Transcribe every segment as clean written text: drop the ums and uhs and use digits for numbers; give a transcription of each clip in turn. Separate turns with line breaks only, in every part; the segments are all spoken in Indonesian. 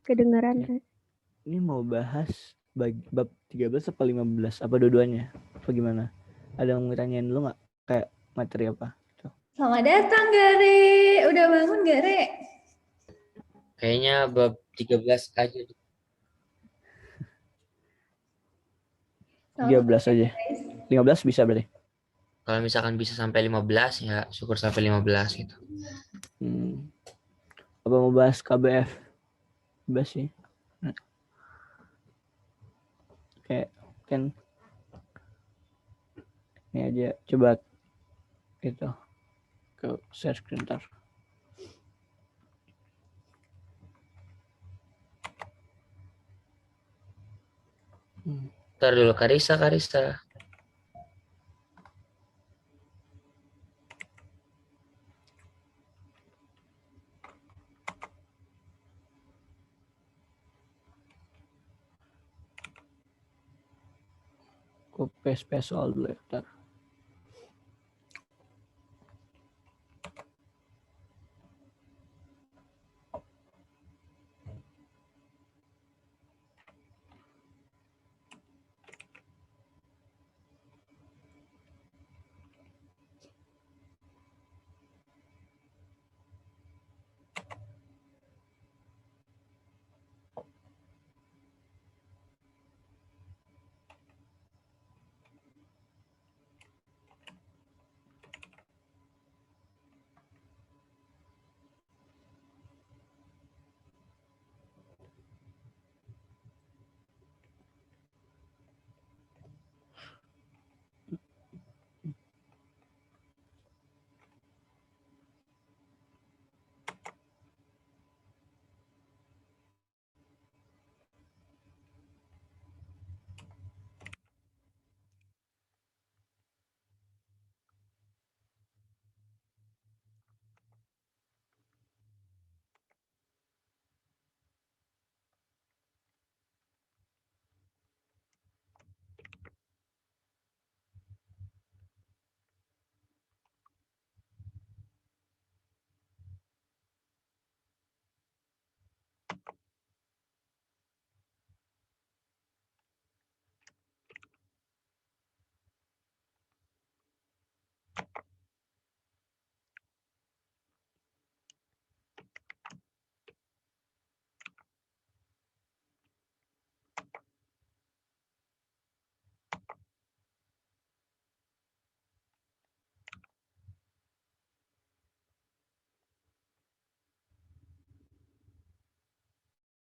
Kedengeran kan?
Ini mau bahas bab 13 apa 15? Apa dua-duanya? Apa gimana? Ada yang mau tanyain dulu nggak? Kayak materi apa? Gitu.
Selamat datang, Gare. Udah bangun, Gare?
Kayaknya bab 13 aja.
13 aja. 15 bisa berarti?
Kalau misalkan bisa sampai 15 ya syukur sampai 15 gitu.
Apa mau bahas KBF? Bebas sih. Kayak kan ini aja coba itu ke share screen ntar.
Ntar dulu Karisa.
Gue space soal dulu ya. Ntar.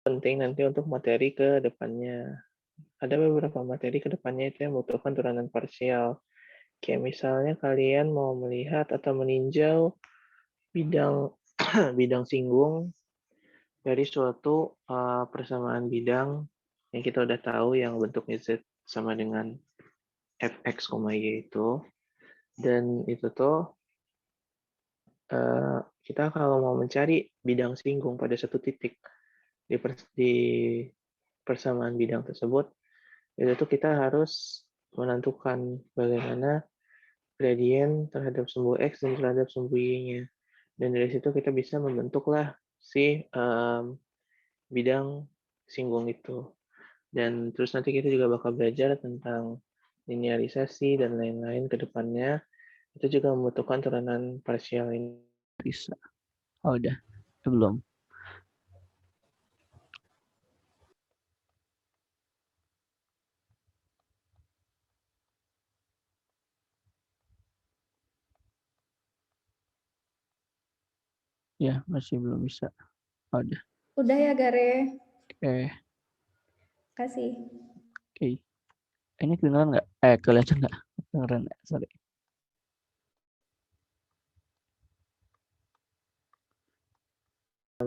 Penting nanti untuk materi ke depannya. Ada beberapa materi ke depannya itu yang membutuhkan turunan parsial. Kayak misalnya kalian mau melihat atau meninjau bidang bidang singgung dari suatu persamaan bidang yang kita udah tahu yang bentuknya Z sama dengan fx, y itu. Dan itu tuh kita kalau mau mencari bidang singgung pada satu titik di persamaan bidang tersebut, itu tuh kita harus menentukan bagaimana gradien terhadap sumbu X dan terhadap sumbu Y-nya. Dan dari situ kita bisa membentuklah si bidang singgung itu. Dan terus nanti kita juga bakal belajar tentang linearisasi dan lain-lain ke depannya. Itu juga membutuhkan turunan parsial ini.
Bisa. Oh udah. Belum. Ya, masih belum bisa. Oh, udah.
Udah ya, Gare.
Oke.
Kasih.
Oke. Ini kedengeran nggak? Kelihatan nggak? Kedengeran nggak? Sorry.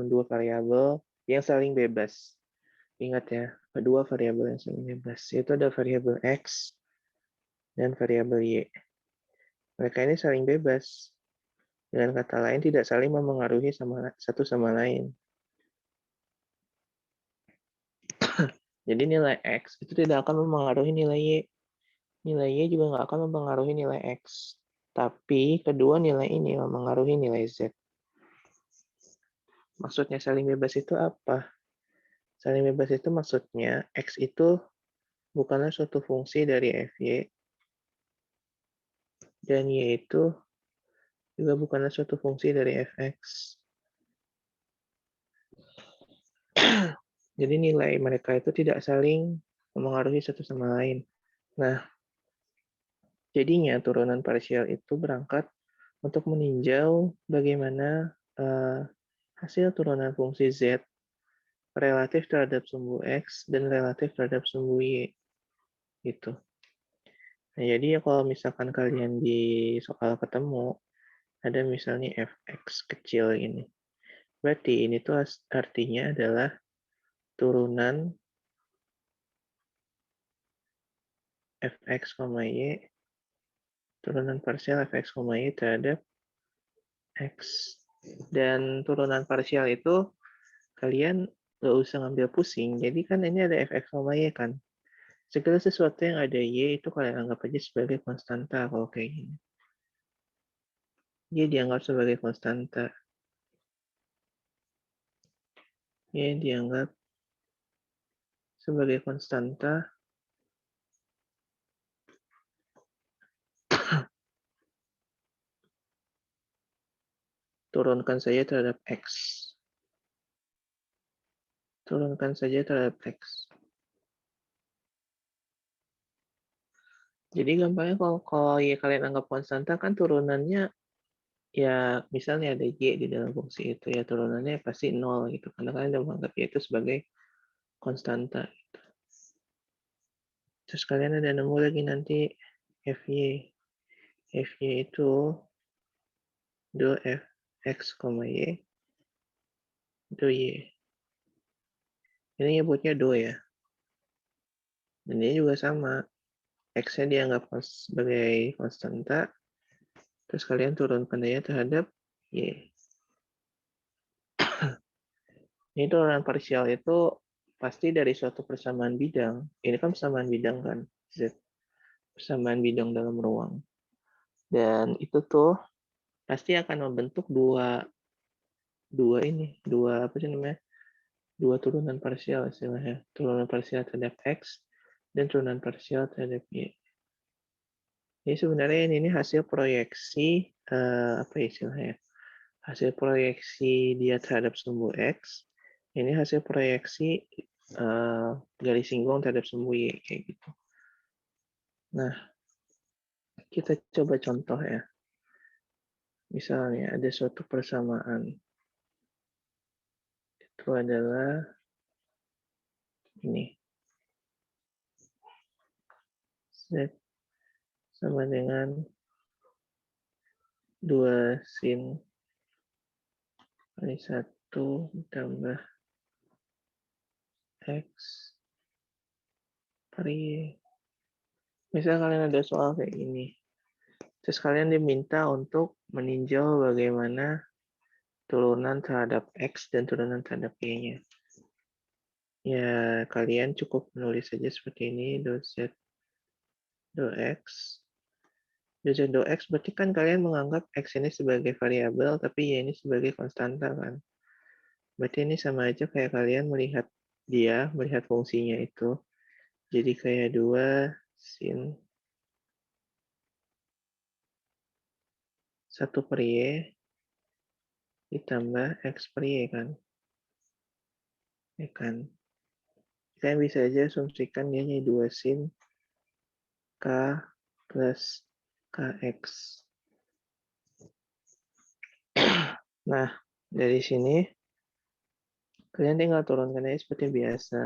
Dua variabel yang saling bebas. Ingat ya, dua variabel yang saling bebas. Itu ada variabel X dan variabel Y. Mereka ini saling bebas. Dengan kata lain, tidak saling memengaruhi satu sama lain. Jadi nilai X itu tidak akan memengaruhi nilai Y. Nilai Y juga nggak akan mempengaruhi nilai X. Tapi kedua nilai ini memengaruhi nilai Z. Maksudnya saling bebas itu apa? Saling bebas itu maksudnya X itu bukanlah suatu fungsi dari Fy, dan Y itu juga bukanlah suatu fungsi dari Fx. Jadi nilai mereka itu tidak saling mempengaruhi satu sama lain. Nah, jadinya turunan parsial itu berangkat untuk meninjau bagaimana hasil turunan fungsi Z relatif terhadap sumbu X dan relatif terhadap sumbu Y. Gitu. Nah, jadi kalau misalkan kalian di soal ketemu, ada misalnya fx kecil ini. Berarti ini tuh artinya adalah turunan fx, y, turunan parsial fx, y terhadap x. Dan turunan parsial itu kalian nggak usah ngambil pusing. Jadi kan ini ada fx, y kan. Segala sesuatu yang ada y itu kalian anggap aja sebagai konstanta kalau kayak gini. Y dianggap sebagai konstanta. Y dianggap sebagai konstanta. Turunkan saja terhadap X. Turunkan saja terhadap X. Jadi gampangnya kalau Y kalian anggap konstanta kan turunannya ya misalnya ada Y di dalam fungsi itu ya turunannya pasti 0 gitu. Karena kalian udah menganggap Y itu sebagai konstanta. Gitu. Terus kalian ada nemu lagi nanti Fy. Fy itu do Fx, Y do Y. Ini nyebutnya do ya. Dan ini juga sama. X-nya dianggap sebagai konstanta. Terus kalian turunkan aja terhadap Y. Ini turunan parsial itu pasti dari suatu persamaan bidang. Ini kan persamaan bidang kan, Z. Persamaan bidang dalam ruang. Dan itu tuh pasti akan membentuk dua apa sih namanya? Dua turunan parsial istilahnya. Turunan parsial terhadap X dan turunan parsial terhadap Y. Ini sebenarnya ini hasil proyeksi apa istilahnya? Hasil proyeksi dia terhadap sumbu X. Ini hasil proyeksi garis singgung terhadap sumbu Y kayak gitu. Nah, kita coba contoh ya. Misalnya ada suatu persamaan. Itu adalah ini. Z sama dengan 2 sin kali 1 ditambah X per Y. Misal kalian ada soal kayak gini. Terus kalian diminta untuk meninjau bagaimana turunan terhadap X dan turunan terhadap Y-nya. Ya, kalian cukup menulis saja seperti ini, do Z, do X. Do Z, do X berarti kan kalian menganggap X ini sebagai variabel, tapi Y ini sebagai konstanta kan. Berarti ini sama aja kayak kalian melihat melihat fungsinya itu. Jadi kayak 2 sin 1 per Y ditambah X per Y kan. Ya kan. Kalian bisa aja asumsikan dia jadi 2 sin K plus KX. Nah, dari sini kalian tinggal turunkan aja seperti biasa.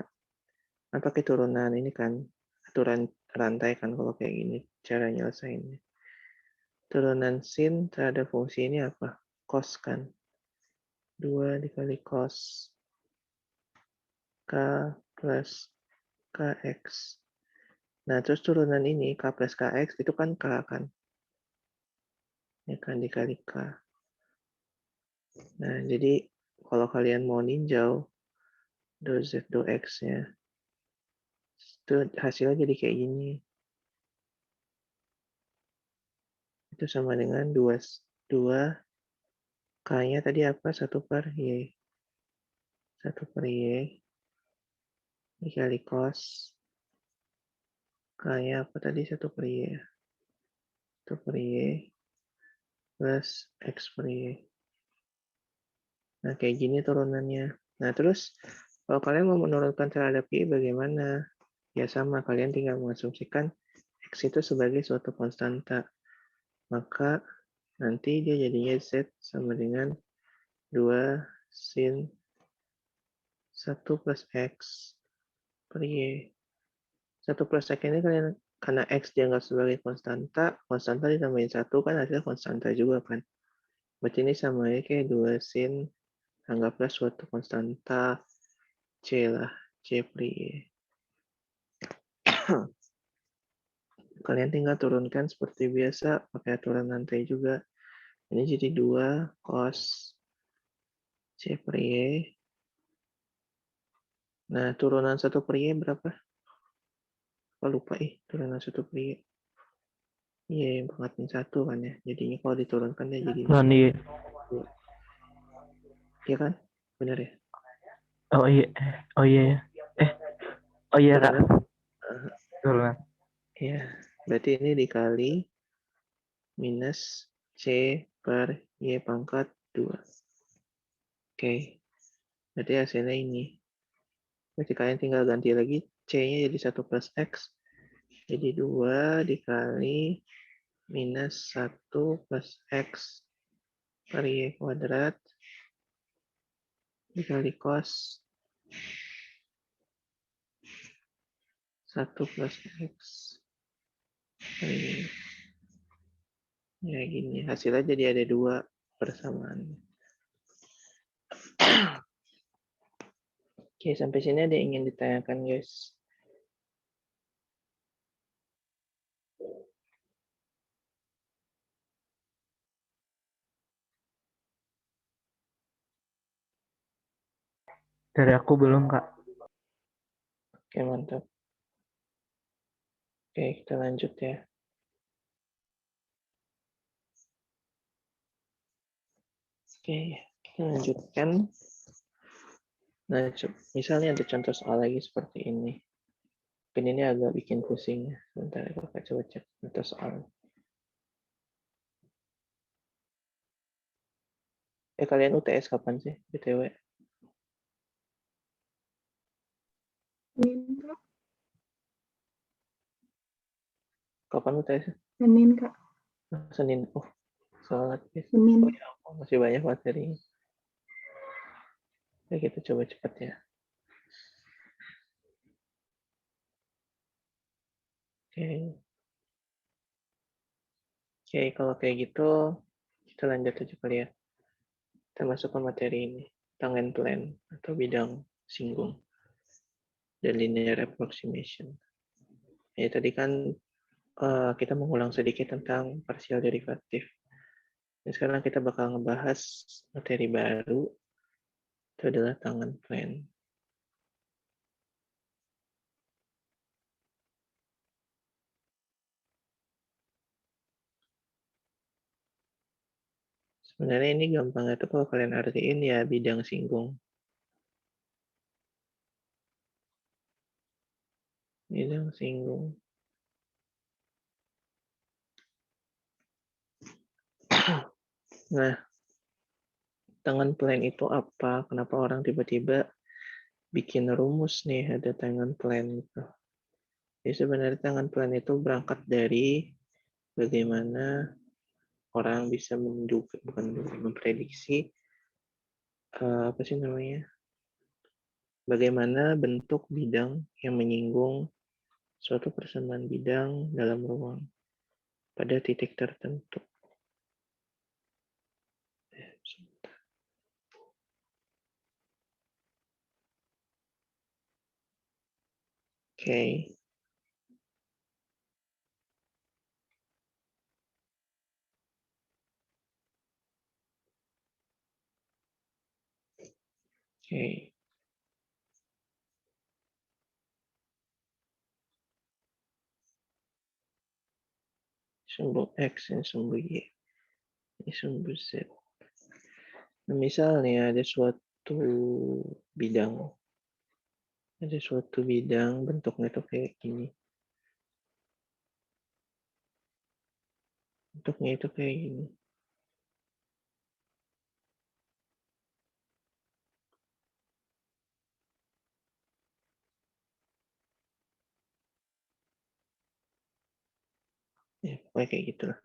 Nah, pakai turunan ini kan, aturan rantai kan kalau kayak gini, cara nyelesainnya. Turunan sin terhadap fungsi ini apa? Cos kan. 2 dikali cos K plus KX. Nah, terus turunan ini, K plus KX, itu kan K kan. Ya kan, dikali K. Nah, jadi kalau kalian mau ninjau do Z, do X-nya, itu hasilnya jadi kayak gini. Itu sama dengan 2 K-nya tadi apa? 1 per Y. 1 per Y dikali cos kayak apa tadi, 1 per Y ya. 1 per Y plus X per Y. Nah, kayak gini turunannya. Nah, terus kalau kalian mau menurunkan terhadap Y bagaimana? Ya sama, kalian tinggal mengasumsikan X itu sebagai suatu konstanta. Maka nanti dia jadinya Z sama dengan 2 sin 1 plus X per Y. 1 plus X ini kalian, karena X dianggap sebagai konstanta, konstanta ditambahin 1 kan hasilnya konstanta juga kan. Berarti ini sama ya kayak 2 sin, anggaplah suatu konstanta C lah, C per Y. Kalian tinggal turunkan seperti biasa, pakai aturan lantai juga. Ini jadi 2 cos C per Y. Nah, turunan 1 per Y berapa? Apa lupa turunan 1 per Y. Iya, yang pangkatnya 1 kan ya. Jadinya kalau diturunkan dia jadi 2. Iya kan? Benar ya?
Oh iya. Oh iya. Oh iya, Kak.
Turunan?
Turunan.
Iya. Berarti ini dikali minus C per Y pangkat 2. Oke. Berarti hasilnya ini. Berarti kalian tinggal ganti lagi C-nya jadi 1 plus X. Jadi 2 dikali minus 1 plus X per Y kuadrat dikali cos 1 plus X per Y. Ya gini. Hasilnya jadi ada 2 persamaan. Oke, sampai sini ada yang ingin ditanyakan, guys?
Dari aku belum, Kak.
Oke, mantap. Oke, kita lanjut ya. Oke, kita lanjutkan. Nah, misalnya ada contoh soal lagi seperti ini. Mungkin ini agak bikin pusing ya. Sebentar, kita coba cek contoh soal. Kalian UTS kapan sih, BTW?
Senin, Kak.
Kapan UTS?
Senin, Kak.
Senin. Oh, sholat.
Senin.
Oh ya, masih banyak materi. Ya, kita coba cepat ya. Oke. Oke, kalau kayak gitu, kita lanjut aja kali ya. Kita masuk ke materi ini. Tangen plan atau bidang singgung. Dan linear approximation. Ya, tadi kan kita mengulang sedikit tentang partial derivatif. Dan sekarang kita bakal ngebahas materi baru. Itu adalah tangen plan. Sebenarnya ini gampang itu kalau kalian artiin ya bidang singgung. Bidang singgung. Nah, tangen plan itu apa? Kenapa orang tiba-tiba bikin rumus nih ada tangen plan gitu. Jadi sebenarnya tangen plan itu berangkat dari bagaimana orang bisa menduga, bukan memprediksi apa sih namanya? Bagaimana bentuk bidang yang menyinggung suatu persamaan bidang dalam ruang pada titik tertentu. Oke. Oke. Sumbu X dan sumbu Y. Ini sumbu Z. Nah, misalnya ada suatu bidang Ada suatu bidang bentuknya tuh kayak gini. Bentuknya itu kayak gini. Ya, pokoknya kayak gitu lah.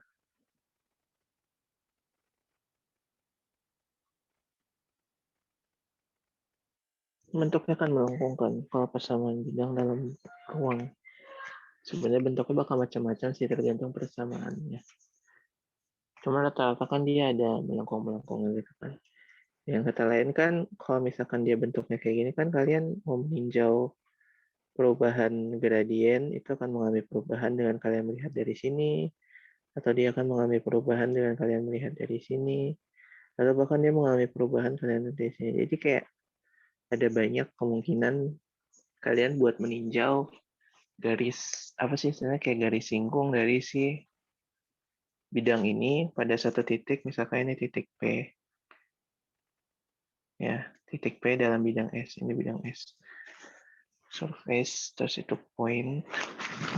Bentuknya kan melengkungkan kalau persamaan bidang dalam ruang. Sebenarnya bentuknya bakal macam-macam sih tergantung persamaannya. Cuma rata-rata kan dia ada melengkung-melengkung gitu kan. Yang kata lain kan kalau misalkan dia bentuknya kayak gini kan kalian mau meninjau perubahan gradien itu akan mengalami perubahan dengan kalian melihat dari sini, atau dia akan mengalami perubahan dengan kalian melihat dari sini, atau bahkan dia mengalami perubahan kalian dari sini. Jadi kayak ada banyak kemungkinan kalian buat meninjau garis apa sih istilahnya kayak garis singgung dari si bidang ini pada satu titik, misalkan ini titik P ya, titik P dalam bidang S, ini bidang S, surface terus itu point,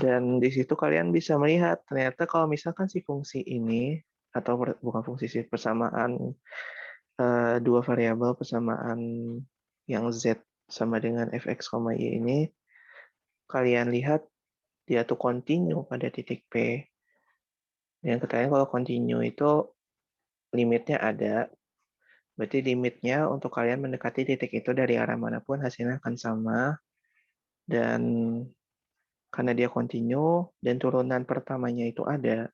dan di situ kalian bisa melihat ternyata kalau misalkan si fungsi ini atau bukan fungsi sih persamaan dua variabel persamaan yang Z sama dengan fx, y ini kalian lihat dia tuh kontinu pada titik P. Dan katanya kalau kontinu itu limitnya ada, berarti limitnya untuk kalian mendekati titik itu dari arah manapun hasilnya akan sama. Dan karena dia kontinu dan turunan pertamanya itu ada,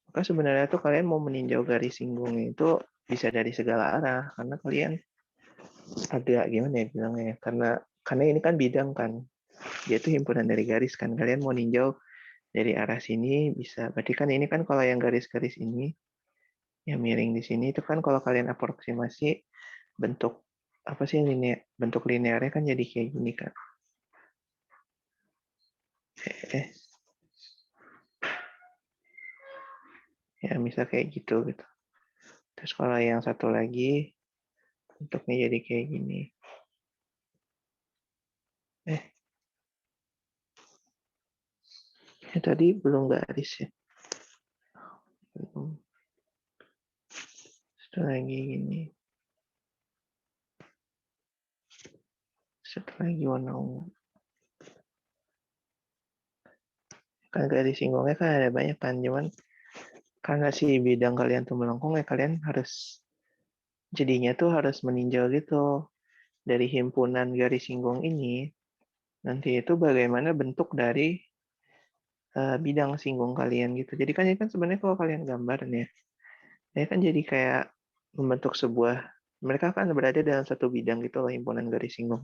maka sebenarnya tuh kalian mau meninjau garis singgungnya itu bisa dari segala arah, karena kalian agak gimana ya bilangnya ya, karena ini kan bidang kan, dia tuh himpunan dari garis kan, kalian mau ninjau dari arah sini bisa, berarti kan ini kan kalau yang garis-garis ini yang miring di sini itu kan kalau kalian aproksimasi bentuk apa sih bentuk linearnya kan jadi kayak gini kan. Ya misal kayak gitu gitu. Terus kalau yang satu lagi bentuknya jadi kayak gini. Tadi belum garis ya. Belum. Satu lagi gini. Satu lagi warna ungu. Kan garis singgungnya kan ada banyak kan, cuman karena si bidang kalian tuh melengkung ya kalian harus jadinya tuh harus meninjau gitu dari himpunan garis singgung ini. Nanti itu bagaimana bentuk dari bidang singgung kalian gitu. Jadi kan ini kan sebenarnya kalau kalian gambar nih, ya kan jadi kayak membentuk sebuah, mereka kan berada dalam satu bidang gitu loh, himpunan garis singgung.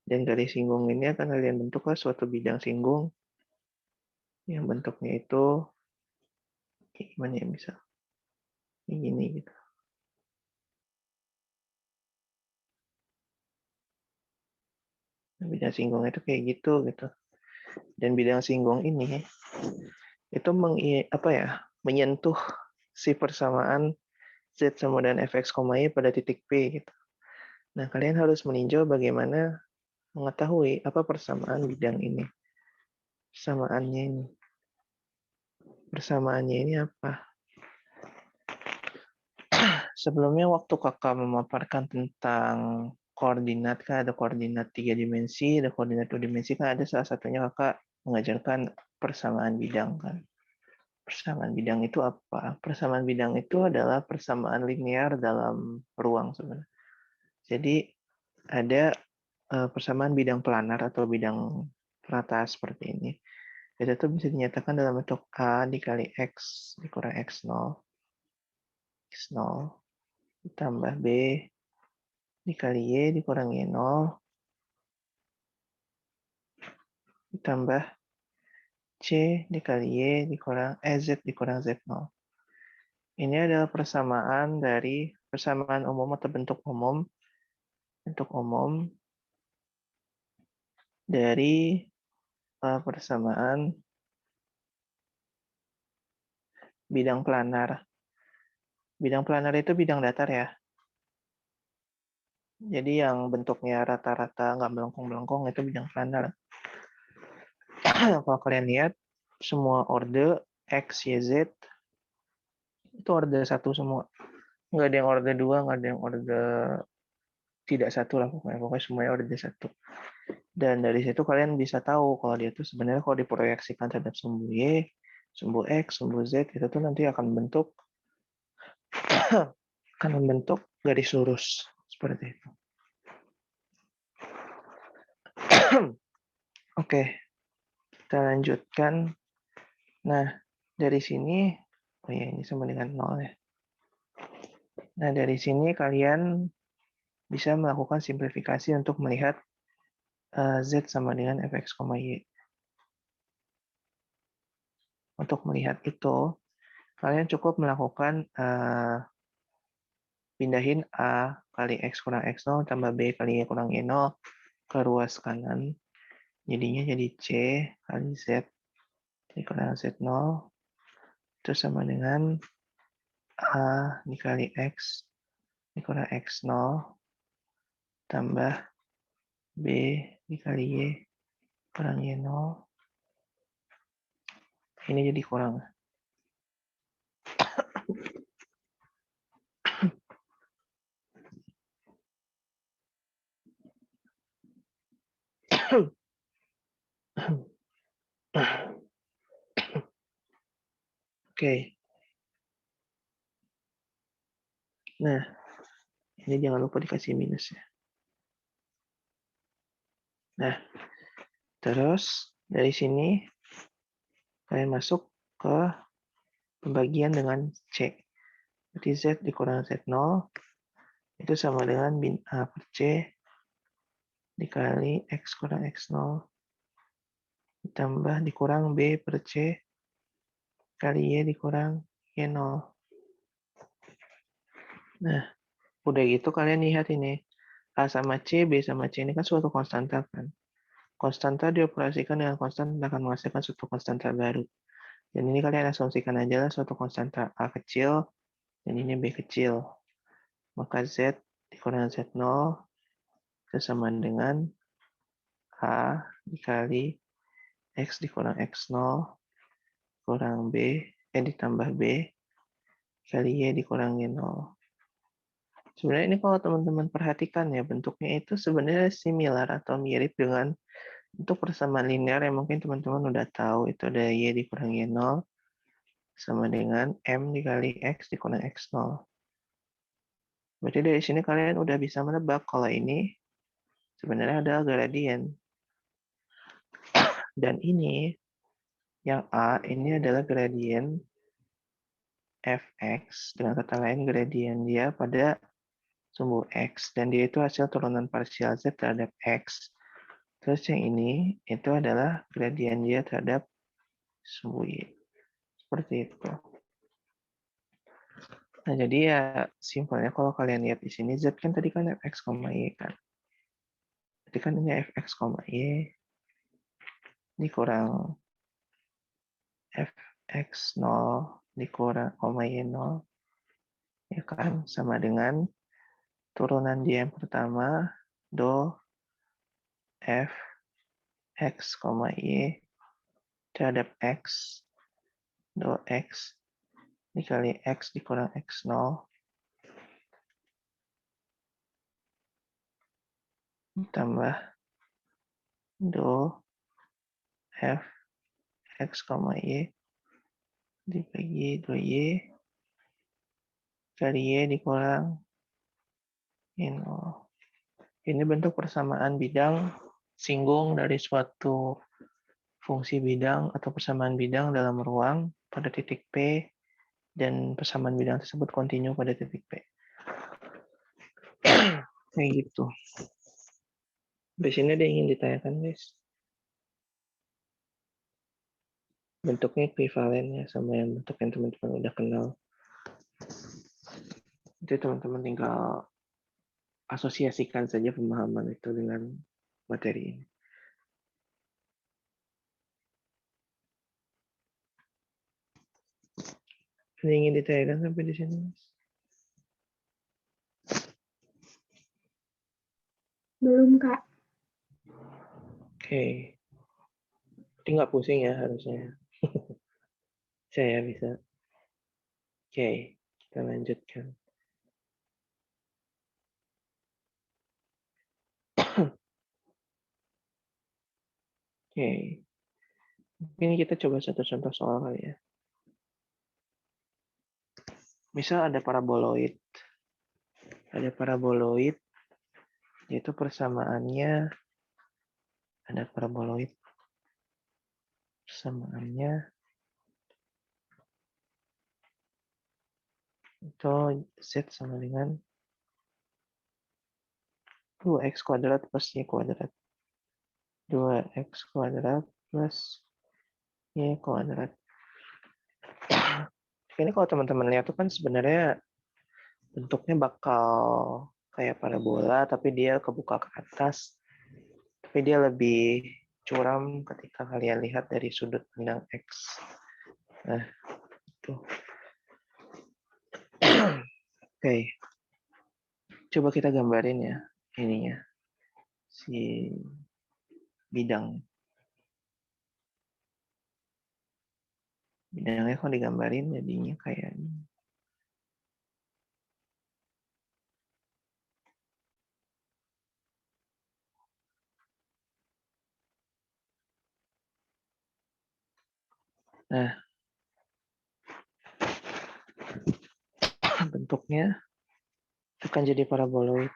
Dan garis singgung ini akan kalian bentuklah suatu bidang singgung yang bentuknya itu kayak gimana ya, misal ini gitu. Nah, bidang singgung itu kayak gitu gitu. Dan bidang singgung ini itu menyentuh si persamaan Z sama dengan fx, y pada titik P gitu. Nah, kalian harus meninjau bagaimana mengetahui apa persamaan bidang ini. Persamaannya ini. Persamaannya ini apa? Sebelumnya waktu kakak memaparkan tentang koordinat, kan ada koordinat 3 dimensi, ada koordinat 2 dimensi, kan ada salah satunya kakak mengajarkan persamaan bidang kan. Persamaan bidang itu apa? Persamaan bidang itu adalah persamaan linear dalam ruang sebenarnya. Jadi ada persamaan bidang planar atau bidang rata seperti ini. Itu tuh bisa dinyatakan dalam bentuk A dikali X dikurang X0. X0 ditambah B dikali Y dikurang Y0 ditambah C dikali Y dikurang Z dikurang Z0. Ini adalah persamaan dari persamaan umum atau bentuk umum dari persamaan bidang planar. Bidang planar itu bidang datar ya. Jadi yang bentuknya rata-rata nggak melengkung-melengkung itu bidang standar. Kalau kalian lihat, semua orde X, Y, Z itu orde 1 semua. Nggak ada yang orde 2, nggak ada yang orde tidak 1 lah pokoknya. Pokoknya semuanya orde 1. Dan dari situ kalian bisa tahu kalau dia tuh sebenarnya kalau diproyeksikan terhadap sumbu Y, sumbu X, sumbu Z, itu tuh nanti akan membentuk garis lurus seperti itu. Oke, kita lanjutkan. Nah, dari sini, oh ya ini sama dengan 0 ya. Nah, dari sini kalian bisa melakukan simplifikasi untuk melihat Z sama dengan fx, y. Untuk melihat itu, kalian cukup melakukan pindahin A kali X kurang X0 tambah B kali Y kurang Y0 ke ruas kanan. Jadinya jadi C kali Z dikurang Z0 itu sama dengan A dikali X dikurang X0 tambah B dikali Y kurang Y0. Ini jadi kurang. Oke. Nah, ini jangan lupa dikasih minus ya. Nah, terus dari sini kalian masuk ke pembagian dengan C. Berarti Z dikurang Z0 itu sama dengan bin A per C dikali X kurang X0 ditambah dikurang B per C kali Y dikurang Y0. Nah, udah gitu kalian lihat ini. A sama C, B sama C ini kan suatu konstanta kan. Konstanta dioperasikan dengan konstanta akan menghasilkan suatu konstanta baru. Dan ini kalian asumsikan aja lah suatu konstanta A kecil dan ini B kecil. Maka Z dikurang Z0 itu sama dengan A dikali X dikurang X0 kurang B, ditambah B kali Y dikurang Y0. Sebenarnya ini kalau teman-teman perhatikan ya, bentuknya itu sebenarnya similar atau mirip dengan untuk persamaan linear yang mungkin teman-teman udah tahu. Itu ada Y dikurang Y0 sama dengan M dikali X dikurang X0. Berarti dari sini kalian udah bisa menebak kalau ini sebenarnya adalah gradien. Dan ini, yang A, ini adalah gradien fx, dengan kata lain gradien dia pada sumbu x, dan dia itu hasil turunan parsial z terhadap x. Terus yang ini, itu adalah gradien dia terhadap sumbu y. Seperti itu. Nah, jadi ya simpelnya kalau kalian lihat di sini, z kan tadi kan fx, y kan. Jadi kan ini fx, y dikurang fx0 dikurang y0 ya kan sama dengan turunan dia yang pertama do f x, y terhadap x do x dikali x dikurang x0 tambah do f x, y dibagi do y kali y dikurang y0. Ini bentuk persamaan bidang singgung dari suatu fungsi bidang atau persamaan bidang dalam ruang pada titik P dan persamaan bidang tersebut kontinu pada titik P. Kayak gitu. Di sini ada yang ingin ditanyakan, guys. Bentuknya ekuivalen ya sama yang bentuk yang teman-teman udah kenal. Jadi teman-teman tinggal asosiasikan saja pemahaman itu dengan materi ini. Ada yang ingin ditanyakan sampai di sini, Mas?
Belum, Kak.
Oke. Jadi nggak pusing ya harusnya. Saya bisa. Oke, kita lanjutkan. Oke. Mungkin kita coba satu contoh soal kali ya. Misal ada paraboloid. Ada paraboloid, yaitu persamaannya ada paraboloid. Persamaannya itu Z sama dengan 2x kuadrat plus Y kuadrat. 2x kuadrat plus Y kuadrat. Ini kalau teman-teman lihat tuh kan sebenarnya bentuknya bakal kayak parabola, tapi dia kebuka ke atas. Tapi dia lebih curam ketika kalian lihat dari sudut pandang X. Nah, itu. Oke. Coba kita gambarin ya ininya. Si bidang. Bidangnya kalau digambarin jadinya kayak ini. Nah, bentuknya itu kan jadi paraboloid.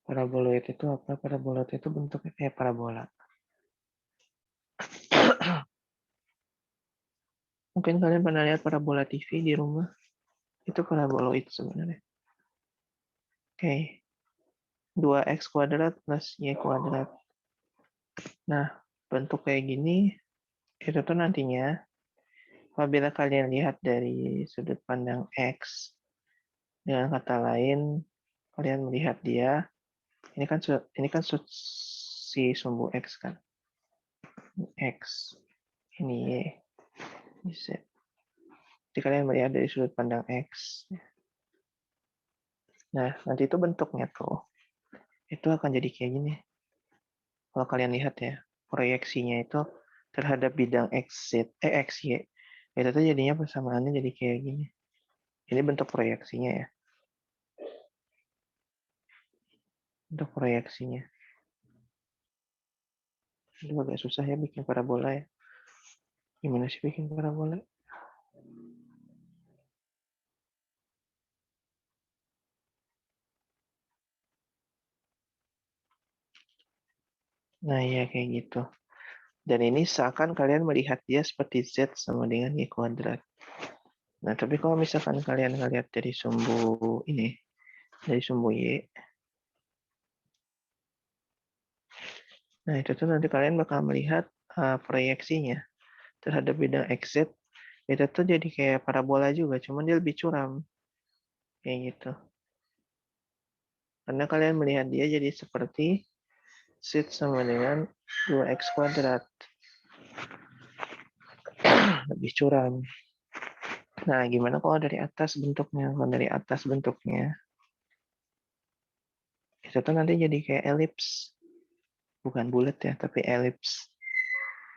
Paraboloid itu apa? Paraboloid itu bentuknya kayak parabola. Mungkin kalian pernah lihat parabola TV di rumah. Itu paraboloid sebenarnya. Oke. 2x kuadrat plus Y kuadrat. Nah, bentuk kayak gini, itu tuh nantinya, apabila kalian lihat dari sudut pandang X, dengan kata lain, kalian melihat dia, ini kan si sumbu X kan. X, ini Y, ini Z. Jadi kalian melihat dari sudut pandang X. Nah, nanti itu bentuknya tuh, itu akan jadi kayak gini. Kalau kalian lihat ya, proyeksinya itu terhadap bidang XY, itu tuh jadinya persamaannya jadi kayak gini. Ini bentuk proyeksinya ya. Bentuk proyeksinya. Itu agak susah ya bikin parabola ya. Gimana sih bikin parabola? Nah ya kayak gitu. Dan ini seakan kalian melihat dia seperti Z sama dengan Y kuadrat. Nah tapi kalau misalkan kalian ngelihat dari sumbu ini, dari sumbu Y, nah itu tuh nanti kalian bakal melihat proyeksinya terhadap bidang XZ. Itu tuh jadi kayak parabola juga, cuman dia lebih curam. Kayak gitu. Karena kalian melihat dia jadi seperti Z sama dengan 2x kuadrat. Lebih curam. Nah, gimana kalau dari atas bentuknya? Kalau dari atas bentuknya, itu tuh nanti jadi kayak elips. Bukan bulat ya, tapi elips.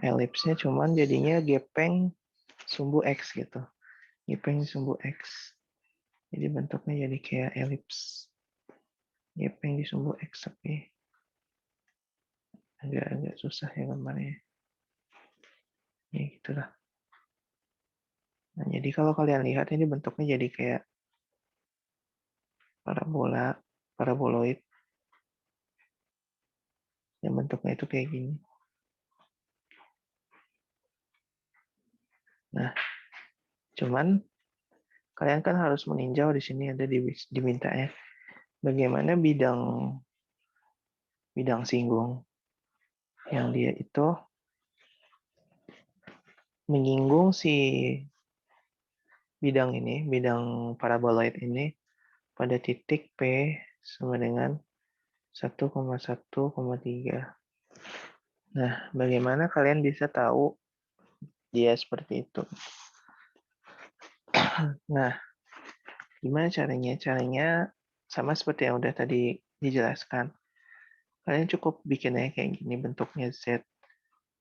Elipsnya cuman jadinya gepeng sumbu X gitu. Gepeng sumbu X. Jadi bentuknya jadi kayak elips. Gepeng di sumbu X, tapi agak susah ya gambarnya. Ya gitulah. Nah, jadi kalau kalian lihat ini bentuknya jadi kayak parabola, paraboloid. Yang bentuknya itu kayak gini. Nah, cuman kalian kan harus meninjau di sini ada diminta ya. Bagaimana bidang singgung yang dia itu menyinggung si bidang ini, bidang paraboloid ini pada titik P sama dengan 1,1,3. Nah, bagaimana kalian bisa tahu dia seperti itu? Nah, gimana caranya? Caranya sama seperti yang udah tadi dijelaskan. Kalian cukup bikin aja kayak gini bentuknya Z.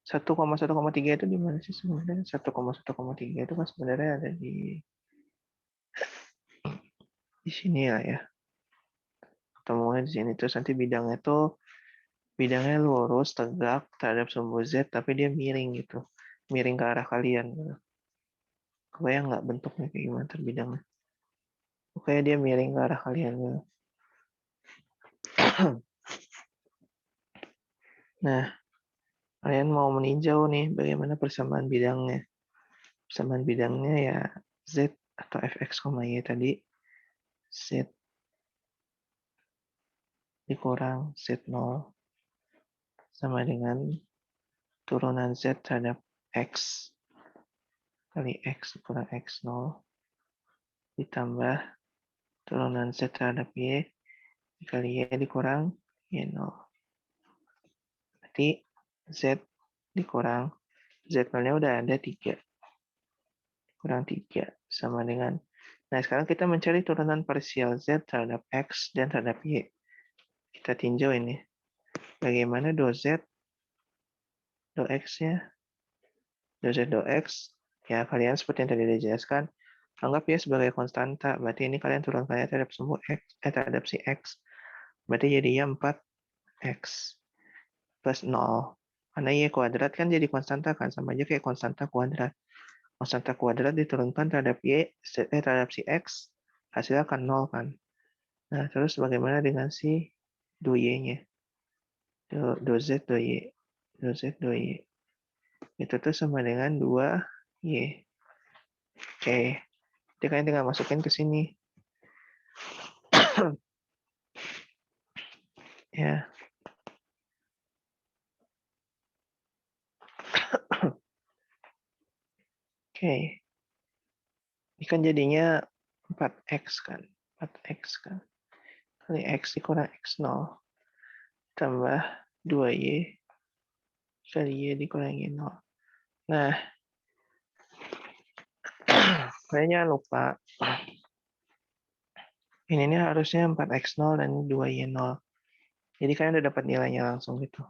1,1,3 itu di mana sih sebenarnya? 1,1,3 itu kan sebenarnya ada di sini lah ya. Ketemunya di sini. Terus nanti bidangnya lurus, tegak terhadap sumbu Z, tapi dia miring gitu. Miring ke arah kalian. Gitu. Kebayang nggak bentuknya kayak gimana bidangnya? Pokoknya dia miring ke arah kalian. Gitu. Nah, kalian mau meninjau nih bagaimana persamaan bidangnya. Persamaan bidangnya ya Z atau fx, y tadi. Z dikurang Z0 sama dengan turunan Z terhadap X kali X dikurang X0 ditambah turunan Z terhadap Y dikali Y dikurang Y0. Berarti Z dikurang Z0-nya udah ada 3. Kurang 3 sama dengan. Nah, sekarang kita mencari turunan parsial Z terhadap X dan terhadap Y. Kita tinjau ini. Bagaimana do Z, do X-nya? Do Z, do X. Ya, kalian seperti yang tadi dijelaskan. Anggap ya sebagai konstanta. Berarti ini kalian turunkannya terhadap sumbu X, terhadap si X. Berarti jadinya 4X plus 0. Karena Y kuadrat kan jadi konstanta kan. Sama aja kayak konstanta kuadrat. Konstanta kuadrat diturunkan terhadap Y, terhadap si X. Hasilnya akan 0 kan. Nah, terus bagaimana dengan si do Y-nya? Do Z, do Y. Do Z, do Y. Itu tuh sama dengan 2Y. Oke. Jadi kalian tinggal masukin ke sini. Ya. Oke. Ini kan jadinya 4X kan. 4X kan. Kali X dikurang X0. Tambah 2Y. Kali Y dikurang Y0. Nah. Kalian jangan lupa. Ini harusnya 4X0 dan 2Y0. Jadi kalian udah dapat nilainya langsung gitu.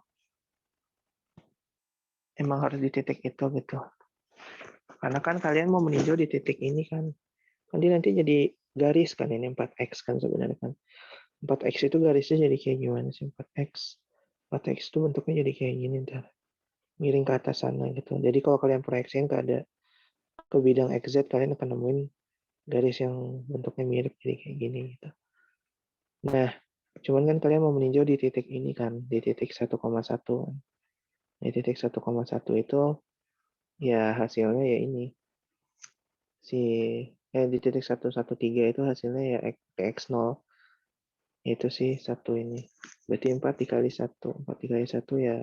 Emang harus di titik itu gitu. Karena kan kalian mau meninjau di titik ini kan. Nanti jadi garis kan ini 4X kan sebenarnya kan. 4X itu garisnya jadi kayak gimana sih 4X? 4X itu bentuknya jadi kayak gini ntar. Miring ke atas sana gitu. Jadi kalau kalian proyeksiin ke bidang XZ kalian akan nemuin garis yang bentuknya mirip jadi kayak gini gitu. Nah, cuman kan kalian mau meninjau di titik ini kan, di titik 1,1 kan. Di titik 1,1 itu ya hasilnya ya ini. Di titik 113 itu hasilnya ya X0. Itu sih satu ini. Berarti 4 dikali 1. 4 dikali 1 ya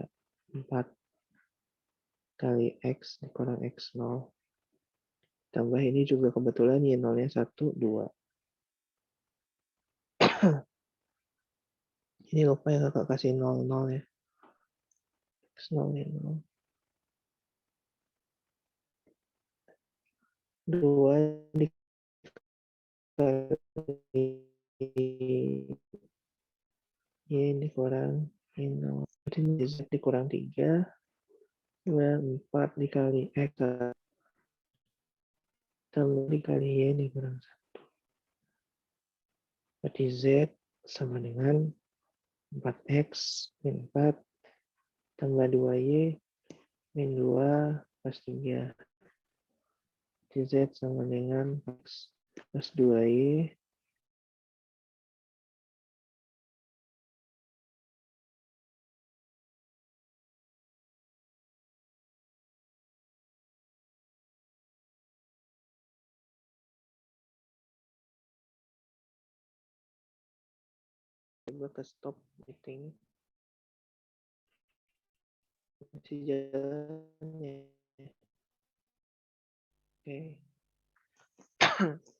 4 kali X dikurang X0. Tambah ini juga kebetulan Y0-nya 1, 2. Ini lupa ya kakak kasih 0, 0 ya. X0 ya 0. 2 dikali Y dikurang Y0. Berarti Z dikurang 3. 4 dikali X tambah dikali Y dikurang 1. Berarti Z sama dengan 4X min 4 tambah 2Y min 2 plus 3. Berarti Z sama dengan X plus 2Y coba ke stop meeting masih jalannya. Oke.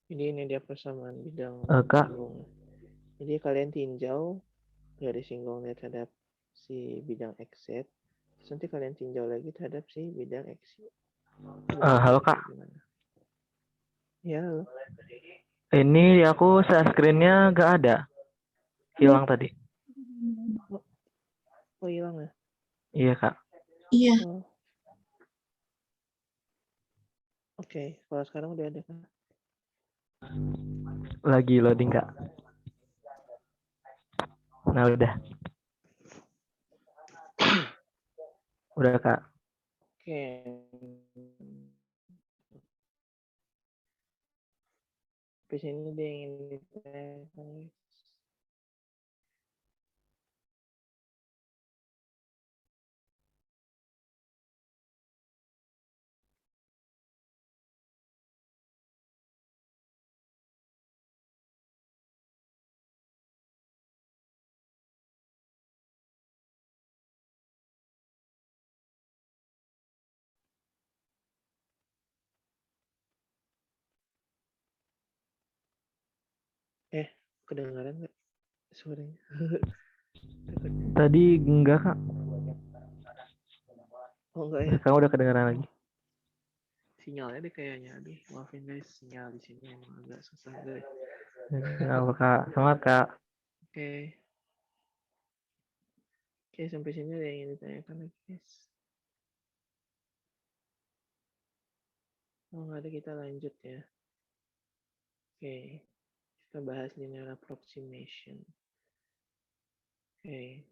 Jadi ini dia persamaan bidang
Kak,
singgung. Jadi kalian tinjau garis singgungnya terhadap si bidang XZ. Terus nanti kalian tinjau lagi terhadap si bidang XY.
halo Kak.
Ya, halo.
Ini aku share screen-nya nggak ada. Hilang tadi.
Oh, hilang ya?
Iya, Kak.
Iya.
Oh. Oke, kalau sekarang udah ada kan?
Lagi loading, Kak. Nah, udah. Udah, Kak.
Oke. Habis ini dia ingin ditanyakan. Kedengaran nggak suaranya?
Tadi enggak, Kak.
Oh, enggak ya?
Sekarang udah kedengeran lagi.
Sinyalnya deh kayaknya. Aduh, maafin guys, sinyal di sini emang agak susah guys.
Nggak apa, Kak. Semangat, Kak.
Oke. Oke, sampai sini ada yang ingin ditanyakan lagi guys. Oh, nggak ada, kita lanjut ya. Oke, kita bahas linear approximation. Oke.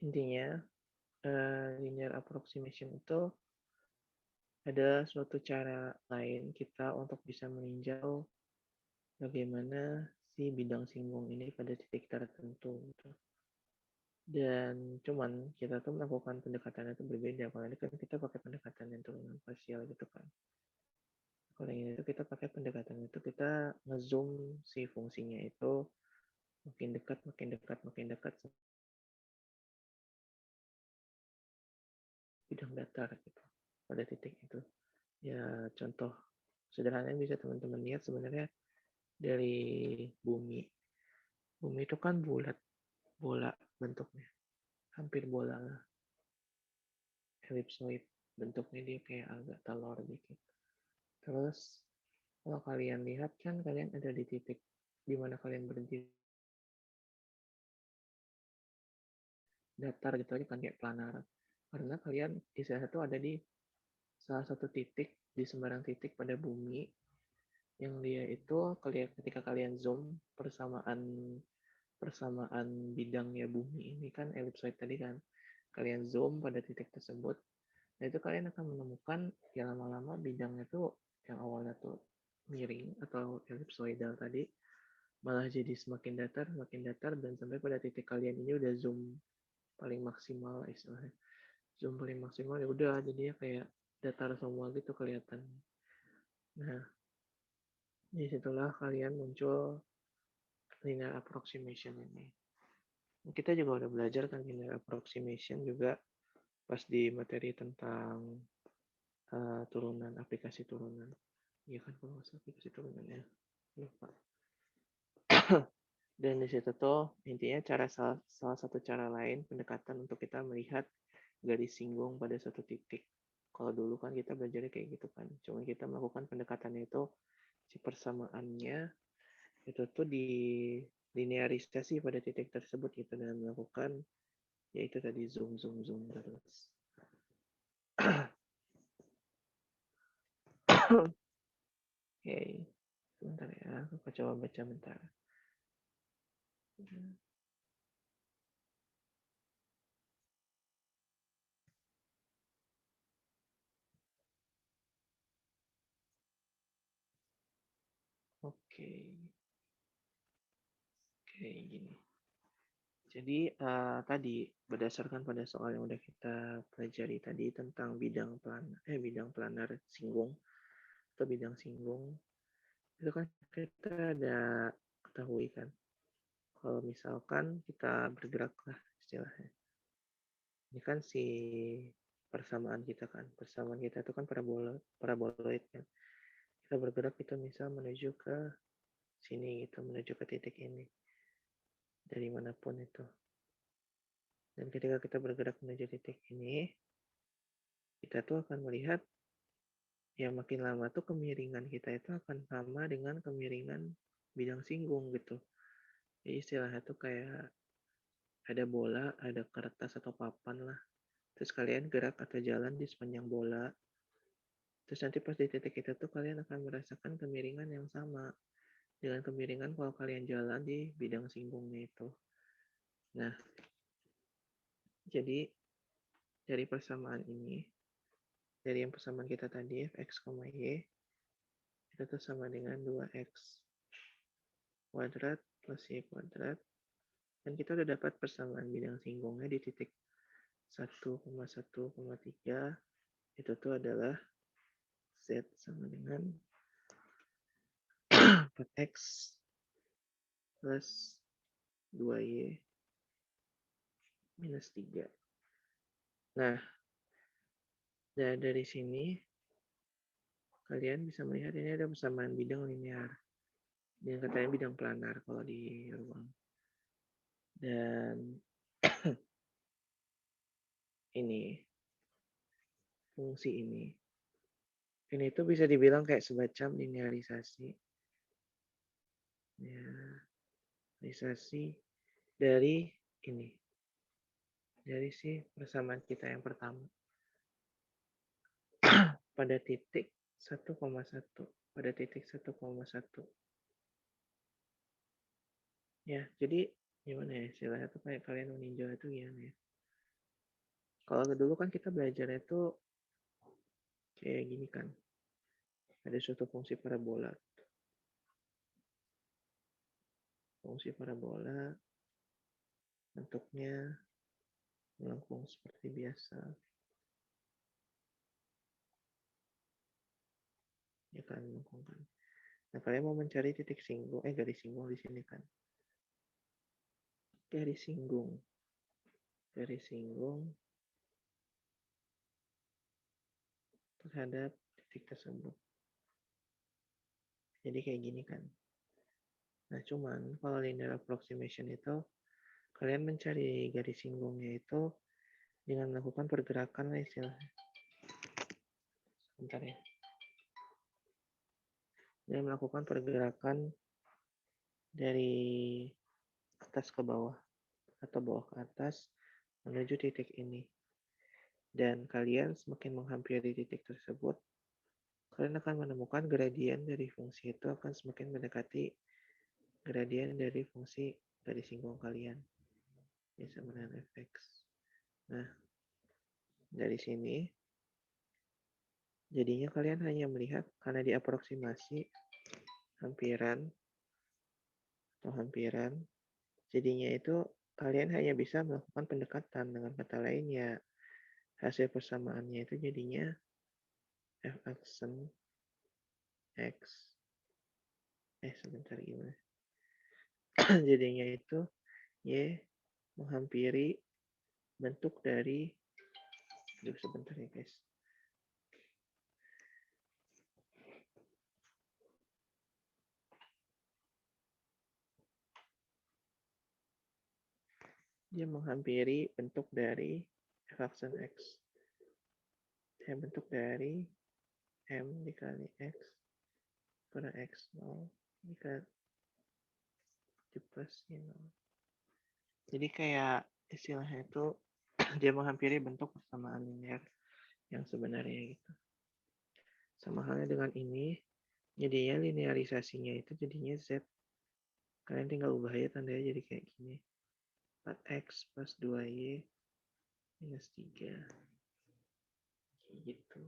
Intinya, linear approximation itu ada suatu cara lain kita untuk bisa meninjau bagaimana si bidang singgung ini pada titik tertentu gitu. Dan cuman kita tuh melakukan pendekatan itu berbeda. Kalau ini kan kita pakai pendekatan yang turunan parsial gitu kan. Kalau yang ini tuh kita pakai pendekatan itu kita ngezoom si fungsinya itu makin dekat, makin dekat, makin dekat bidang datar gitu pada titik itu. Ya contoh sederhana yang bisa teman-teman lihat sebenarnya dari bumi. Bumi itu kan bulat, bola bentuknya, hampir bola lah, ellipsoid bentuknya, dia kayak agak telur dikit. Terus kalau kalian lihat kan kalian ada di titik di mana kalian berdiri datar gitu aja kan, kayak planar. Karena kalian di salah satu ada di salah satu titik di sembarang titik pada bumi yang dia itu ketika kalian zoom persamaan persamaan bidangnya bumi ini kan elipsoid tadi kan, kalian zoom pada titik tersebut, nah itu kalian akan menemukan ya lama-lama bidangnya tuh yang awalnya tuh miring atau elipsoidal tadi malah jadi semakin datar dan sampai pada titik kalian ini udah zoom paling maksimal istilahnya, zoom paling maksimal ya udah jadinya kayak datar semua gitu kelihatan. Nah disitulah kalian muncul linear approximation ini. Kita juga udah belajar kan linear approximation juga pas di materi tentang turunan, aplikasi turunan. Iya kan kalau nggak salah aplikasi turunan ya. Lupa. Dan di situ tuh intinya salah satu cara lain pendekatan untuk kita melihat garis singgung pada suatu titik. Kalau dulu kan kita belajar kayak gitu kan. Cuma kita melakukan pendekatannya itu si persamaannya itu tuh di linearisasi pada titik tersebut gitu dengan melakukan yaitu tadi zoom zoom zoom terus. Oke, sebentar ya, aku coba baca bentar. Oke, oke gini. Jadi tadi berdasarkan pada soal yang udah kita pelajari tadi tentang bidang planar singgung atau bidang singgung, itu kan kita ada ketahui kan kalau misalkan kita bergerak lah istilahnya. Ini kan si persamaan kita itu kan paraboloid kan. Kita bergerak itu misal menuju ke sini gitu, menuju ke titik ini dari manapun itu. Dan ketika kita bergerak menuju titik ini, kita tuh akan melihat ya makin lama tuh kemiringan kita itu akan sama dengan kemiringan bidang singgung gitu. Jadi istilahnya tuh kayak ada bola, ada kertas atau papan lah. Terus kalian gerak atau jalan di sepanjang bola. Terus nanti pas di titik itu tuh kalian akan merasakan kemiringan yang sama dengan kemiringan kalau kalian jalan di bidang singgungnya itu. Nah, jadi dari persamaan ini, dari yang persamaan kita tadi, fx, y, itu tuh sama dengan 2x kuadrat plus y kuadrat. Dan kita udah dapat persamaan bidang singgungnya di titik 1,1,3. Itu tuh adalah z sama dengan 4x plus 2y minus 3. Nah, dari sini kalian bisa melihat ini ada persamaan bidang linear. Yang katanya bidang planar kalau di ruang. Dan ini, fungsi ini itu bisa dibilang kayak semacam linearisasi. Ya, linearisasi dari ini. Dari si persamaan kita yang pertama. Pada titik 1,1. Pada titik 1,1. Ya, jadi gimana ya istilahnya tuh kayak kalian meninjau itu gimana ya? Kalau dulu kan kita belajar itu kayak gini kan. Ada suatu fungsi parabola. Fungsi parabola bentuknya melengkung seperti biasa. Ya kan, melengkung kan. Nah, kalian mau mencari titik singgung, garis singgung di sini kan. Garis singgung terhadap titik tersebut. Jadi kayak gini kan. Nah, cuman kalau linear approximation itu kalian mencari garis singgungnya itu dengan melakukan pergerakan lah istilahnya. Sebentar ya. Dengan melakukan pergerakan dari atas ke bawah atau bawah ke atas menuju titik ini. Dan kalian semakin menghampiri titik tersebut, kalian akan menemukan gradien dari fungsi itu akan semakin mendekati gradien dari fungsi garis singgung kalian. Ini sama dengan fx. Nah, dari sini jadinya kalian hanya melihat karena diaproksimasi hampiran, jadinya itu kalian hanya bisa melakukan pendekatan. Dengan kata lain ya hasil persamaannya itu jadinya f aksen x sebentar gimana jadinya itu y menghampiri bentuk dari sebentar ya guys. Dia menghampiri bentuk dari f aksen x. Bentuk dari m dikali x pada x0 dikali plus 0. Jadi kayak istilahnya itu dia menghampiri bentuk persamaan linear yang sebenarnya gitu. Sama halnya dengan ini, jadinya linearisasinya itu jadinya z. Kalian tinggal ubah aja tandanya jadi kayak gini. 4x plus 2y minus 3. Gitu.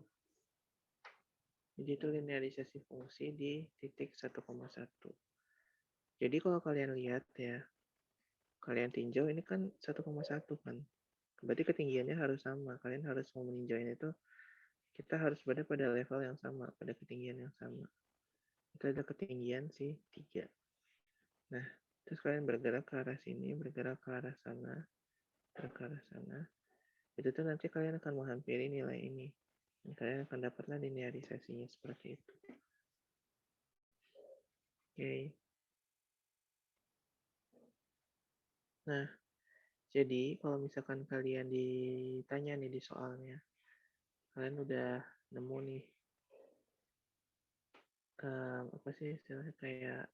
Jadi itu linearisasi fungsi di titik 1,1. Jadi kalau kalian lihat ya, kalian tinjau ini kan 1,1 kan. Berarti ketinggiannya harus sama. Kalian harus mau meninjaunya itu, kita harus berada pada level yang sama, pada ketinggian yang sama. Itu ada ketinggian si 3. Nah, terus kalian bergerak ke arah sini, bergerak ke arah sana, ke arah sana. Itu tuh nanti kalian akan menghampiri nilai ini. Dan kalian akan dapatlah linearisasinya seperti itu. Oke. Nah, jadi kalau misalkan kalian ditanya nih di soalnya, kalian udah nemu nih apa sih istilahnya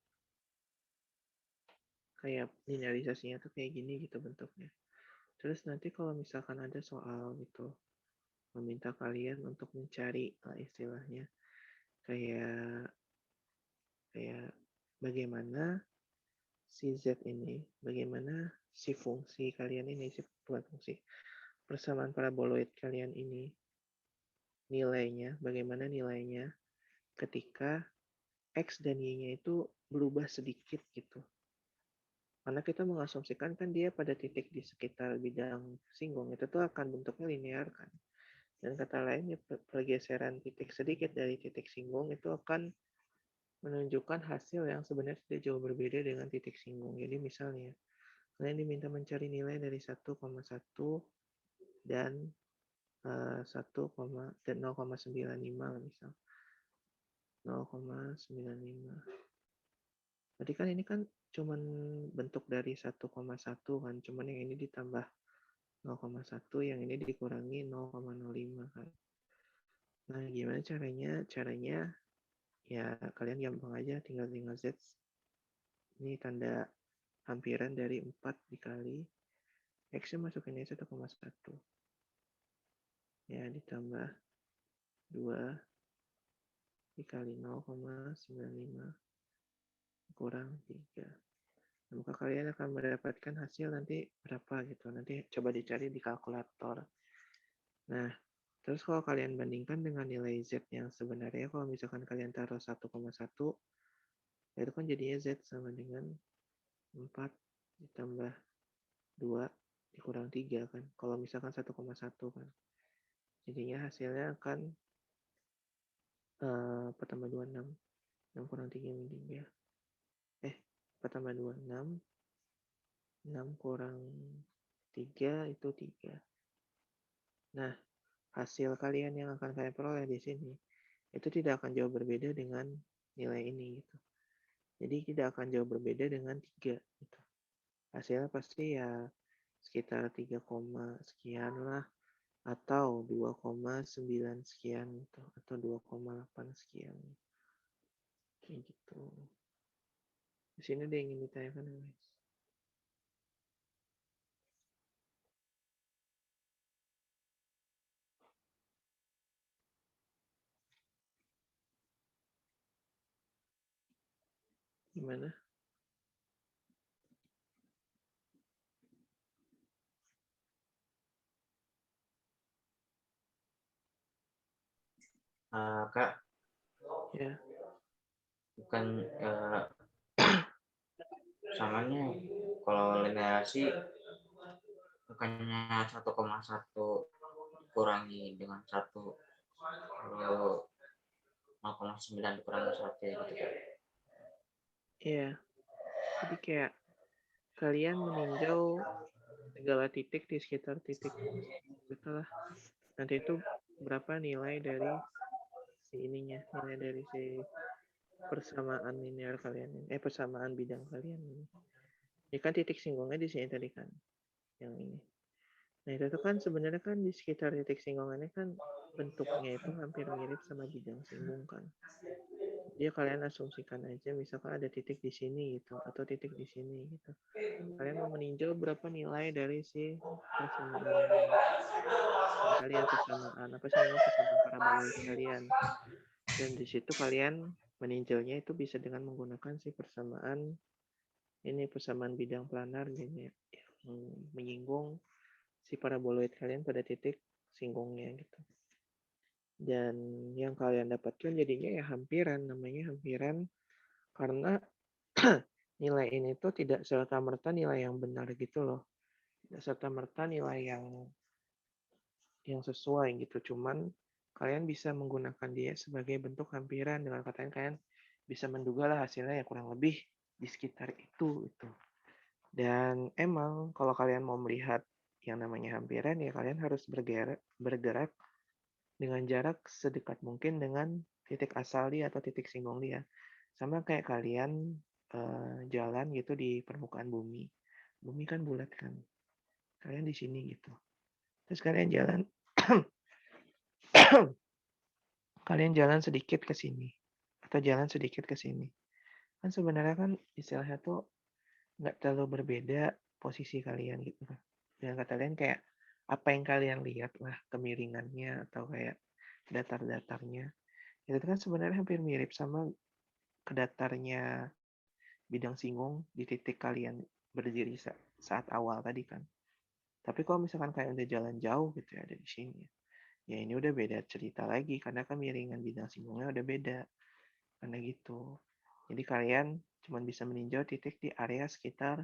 kayak linearisasinya tuh kayak gini gitu bentuknya. Terus nanti kalau misalkan ada soal gitu meminta kalian untuk mencari istilahnya kayak kayak bagaimana si Z ini, bagaimana si fungsi kalian ini, bukan fungsi, persamaan paraboloid kalian ini nilainya, bagaimana nilainya ketika X dan Y-nya itu berubah sedikit gitu. Karena kita mengasumsikan kan dia pada titik di sekitar bidang singgung itu tuh akan bentuknya linear kan. Dan kata lain ya pergeseran titik sedikit dari titik singgung itu akan menunjukkan hasil yang sebenarnya tidak jauh berbeda dengan titik singgung. Jadi misalnya kalian diminta mencari nilai dari 1,1 dan 0,95 misal. 0,95. Berarti kan ini kan cuman bentuk dari 1,1 kan, cuman yang ini ditambah 0,1, yang ini dikurangi 0,05 kan. Nah, gimana caranya? Caranya ya kalian gampang aja, tinggal Z. Ini tanda hampiran dari 4 dikali X-nya masukinnya 1,1. Ya, ditambah 2 dikali 0,95 kurang 3. Maka kalian akan mendapatkan hasil nanti berapa gitu. Nanti coba dicari di kalkulator. Nah, terus kalau kalian bandingkan dengan nilai Z yang sebenarnya, kalau misalkan kalian taruh 1,1, itu kan jadinya Z sama dengan 4 ditambah 2 dikurang 3 kan. Kalau misalkan 1,1 kan. Jadinya hasilnya akan pertama 26, 6 kurang 3 min 3. 4 tambah 2, 6. 6 kurang 3 itu 3. Nah, hasil kalian yang akan kalian peroleh di sini itu tidak akan jauh berbeda dengan nilai ini gitu. Jadi tidak akan jauh berbeda dengan 3 gitu. Hasilnya pasti ya sekitar 3, sekian lah atau 2,9 sekian gitu atau 2,8 sekian. Kayak gitu. Di sini ada yang ingin ditanyakan guys. Gimana?
Kak,
Ya.
bukan samanya kalau linearasi bukannya 1,1 dikurangi dengan 1, kalau 0,9 dikurangi 1 gitu kan.
Iya. Jadi kayak kalian meninjau segala titik di sekitar titik betul lah. Nanti itu berapa nilai dari si ininya, nilai dari si persamaan linear kalian ini, persamaan bidang kalian ini. Ini kan titik singgungnya di sini tadi kan, yang ini. Nah itu tuh kan sebenarnya kan di sekitar titik singgungannya kan bentuknya itu hampir mirip sama bidang singgung kan. Dia kalian asumsikan aja misalkan ada titik di sini gitu atau titik di sini gitu. Kalian mau meninjau berapa nilai dari si persamaan kalian, persamaan paraboloid kalian. Dan di situ kalian meninjaunya itu bisa dengan menggunakan si persamaan bidang planar gini yang menyinggung si paraboloid kalian pada titik singgungnya gitu. Dan yang kalian dapatkan jadinya ya hampiran, namanya hampiran karena nilai ini tuh tidak serta-merta nilai yang benar gitu loh. Tidak serta-merta nilai yang sesuai gitu. Cuman kalian bisa menggunakan dia sebagai bentuk hampiran, dengan kata lain kalian bisa menduga lah hasilnya ya kurang lebih di sekitar itu gitu. Dan emang kalau kalian mau melihat yang namanya hampiran ya kalian harus bergerak dengan jarak sedekat mungkin dengan titik asal dia atau titik singgung dia. Sama kayak kalian jalan gitu di permukaan bumi. Bumi kan bulat kan. Kalian di sini gitu. Terus kalian jalan kalian jalan sedikit ke sini atau jalan sedikit ke sini. Kan sebenarnya kan istilahnya tuh nggak terlalu berbeda posisi kalian gitu kan. Dengan kata lain kayak apa yang kalian lihat lah kemiringannya atau kayak datar-datarnya. Itu kan sebenarnya hampir mirip sama kedatarnya bidang singgung di titik kalian berdiri saat awal tadi kan. Tapi kalau misalkan kalian udah jalan jauh gitu ya ada di sini, ya ini udah beda cerita lagi karena kemiringan bidang singgungnya udah beda. Karena gitu. Jadi kalian cuma bisa meninjau titik di area sekitar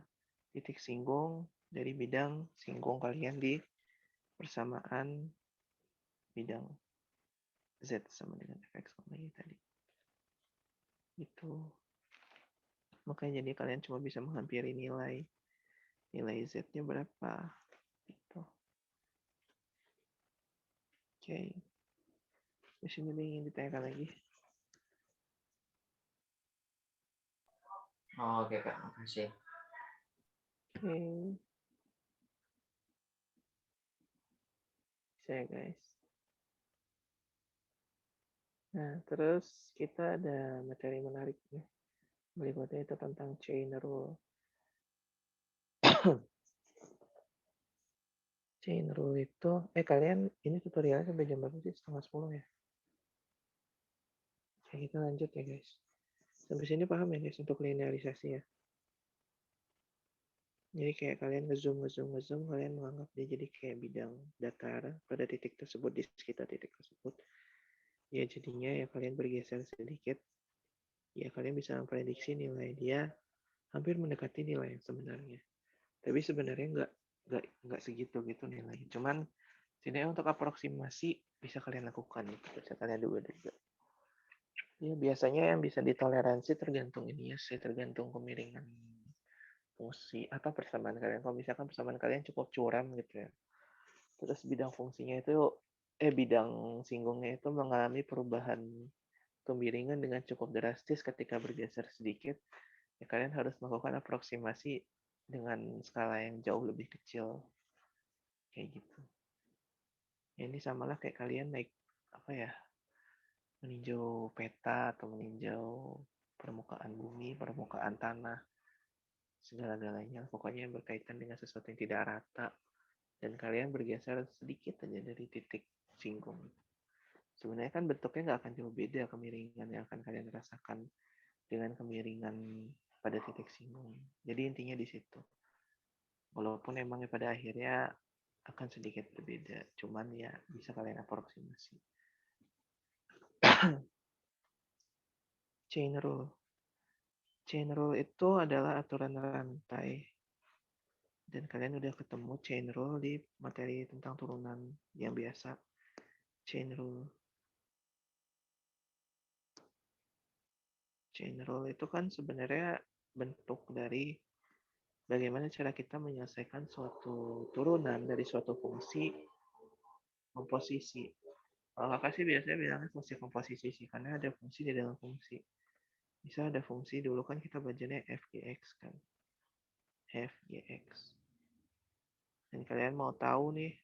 titik singgung dari bidang singgung kalian di persamaan bidang Z sama dengan fx y tadi. Itu. Makanya jadi kalian cuma bisa menghampiri nilai Z-nya berapa. Gitu. Oke. Di sini ingin ditanyakan lagi.
Oh, oke Kak, makasih.
Oke. Bisa ya guys. Nah, terus kita ada materi menarik nih. Berikutnya itu tentang chain rule. Chain rule itu, kalian ini tutorialnya sampai jam berapa sih? 9:30 ya? Oke, kita lanjut ya guys. Sampai sini paham ya guys untuk linearisasi ya? Jadi kayak kalian ngezoom, kalian menganggap dia jadi kayak bidang datar pada titik tersebut, di sekitar titik tersebut. Ya jadinya ya kalian bergeser sedikit, ya kalian bisa memprediksi nilai dia hampir mendekati nilai yang sebenarnya. Tapi sebenarnya nggak segitu gitu nilainya. Cuman setidaknya untuk aproksimasi bisa kalian lakukan gitu. Bisa kalian juga. Ya biasanya yang bisa ditoleransi tergantung ini ya sih, tergantung kemiringan fungsi atau persamaan kalian. Kalau misalkan persamaan kalian cukup curam gitu ya. Terus bidang fungsinya itu bidang singgungnya itu mengalami perubahan kemiringan dengan cukup drastis ketika bergeser sedikit, ya kalian harus melakukan aproksimasi dengan skala yang jauh lebih kecil. Kayak gitu. Ya, ini samalah kayak kalian naik apa ya? Meninjau peta atau meninjau permukaan bumi, permukaan tanah, segala-galanya. Pokoknya yang berkaitan dengan sesuatu yang tidak rata. Dan kalian bergeser sedikit aja dari titik singgung. Sebenarnya kan bentuknya nggak akan jauh beda kemiringan yang akan kalian rasakan dengan kemiringan pada titik singgung. Jadi intinya di situ. Walaupun emangnya pada akhirnya akan sedikit berbeda, cuman ya bisa kalian aproksimasi. Chain rule. Chain rule itu adalah aturan rantai. Dan kalian udah ketemu chain rule di materi tentang turunan yang biasa. Chain rule. Chain rule itu kan sebenarnya bentuk dari bagaimana cara kita menyelesaikan suatu turunan dari suatu fungsi komposisi. Kalau kakak sih biasanya bilangnya fungsi komposisi sih, karena ada fungsi di dalam fungsi. Bisa ada fungsi, dulu kan kita belajarnya fgx kan. fgx. Dan kalian mau tahu nih,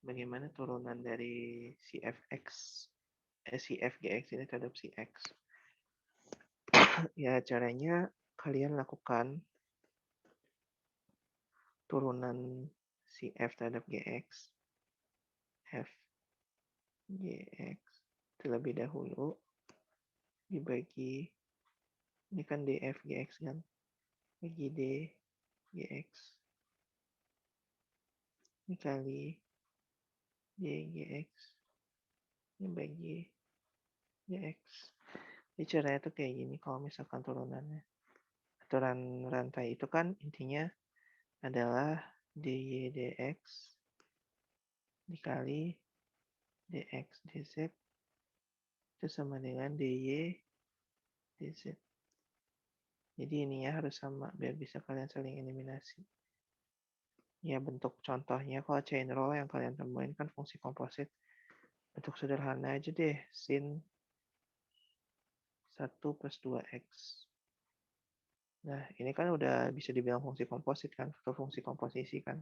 bagaimana turunan dari si fgx ini terhadap si x. Ya caranya kalian lakukan turunan si f terhadap gx, f gx terlebih dahulu dibagi, ini kan df gx kan, bagi d gx dikali dgx ini bagi dx. Jadi caranya tuh kayak gini kalau misalkan turunannya. Aturan rantai itu kan intinya adalah dy dx dikali dx dz itu sama dengan dy dz. Jadi ininya harus sama biar bisa kalian saling eliminasi. Ya bentuk contohnya kalau chain rule yang kalian temuin kan fungsi komposit. Bentuk sederhana aja deh, sin 1 plus 2x. Nah, ini kan udah bisa dibilang fungsi komposit kan, atau fungsi komposisi kan.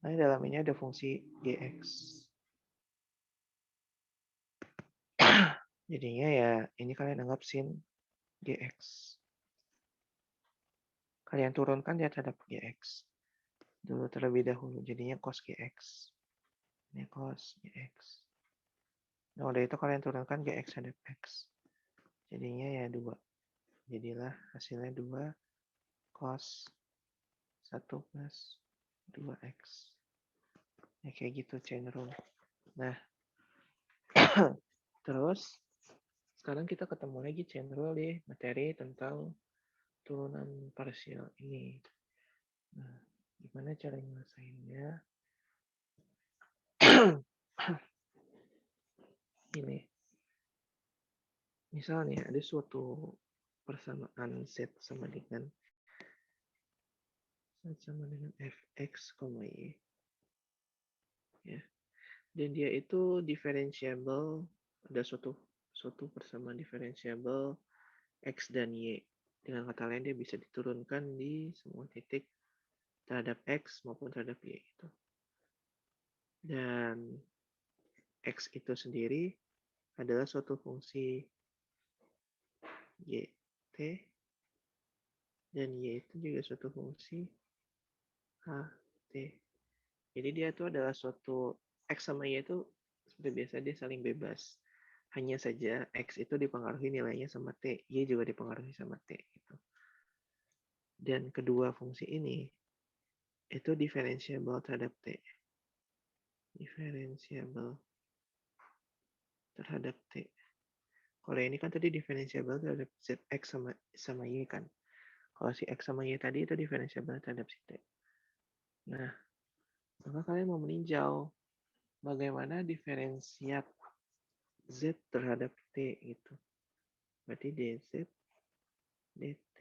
Nah, di dalam ini ada fungsi gx. Jadinya ya ini kalian anggap sin GX. Kalian turunkan dia terhadap GX. Dulu terlebih dahulu. Jadinya cos GX. Ini cos GX. Nah, udah itu kalian turunkan GX terhadap X. Jadinya ya 2. Jadilah hasilnya 2 cos 1 plus 2X. Ya kayak gitu chain rule. Nah, terus sekarang kita ketemu lagi chain rule di materi tentang turunan parsial ini. Nah, gimana cara nyelesainnya? Ini. Misalnya ada suatu persamaan Z sama dengan fx, y. Ya. Dan dia itu differentiable, ada suatu persamaan differentiable x dan y. Dengan kata lain dia bisa diturunkan di semua titik terhadap x maupun terhadap y itu. Dan x itu sendiri adalah suatu fungsi y t, dan y itu juga suatu fungsi h t. Jadi dia itu adalah suatu x sama y itu seperti biasa dia saling bebas. Hanya saja x itu dipengaruhi nilainya sama t, y juga dipengaruhi sama t. Gitu. Dan kedua fungsi ini itu differentiable terhadap t. Differentiable terhadap t. Kalau ini kan tadi differentiable terhadap zx sama y kan. Kalau si x sama y tadi itu differentiable terhadap si t. Nah, maka kalian mau meninjau bagaimana diferensiat z terhadap t gitu. Berarti dz dt.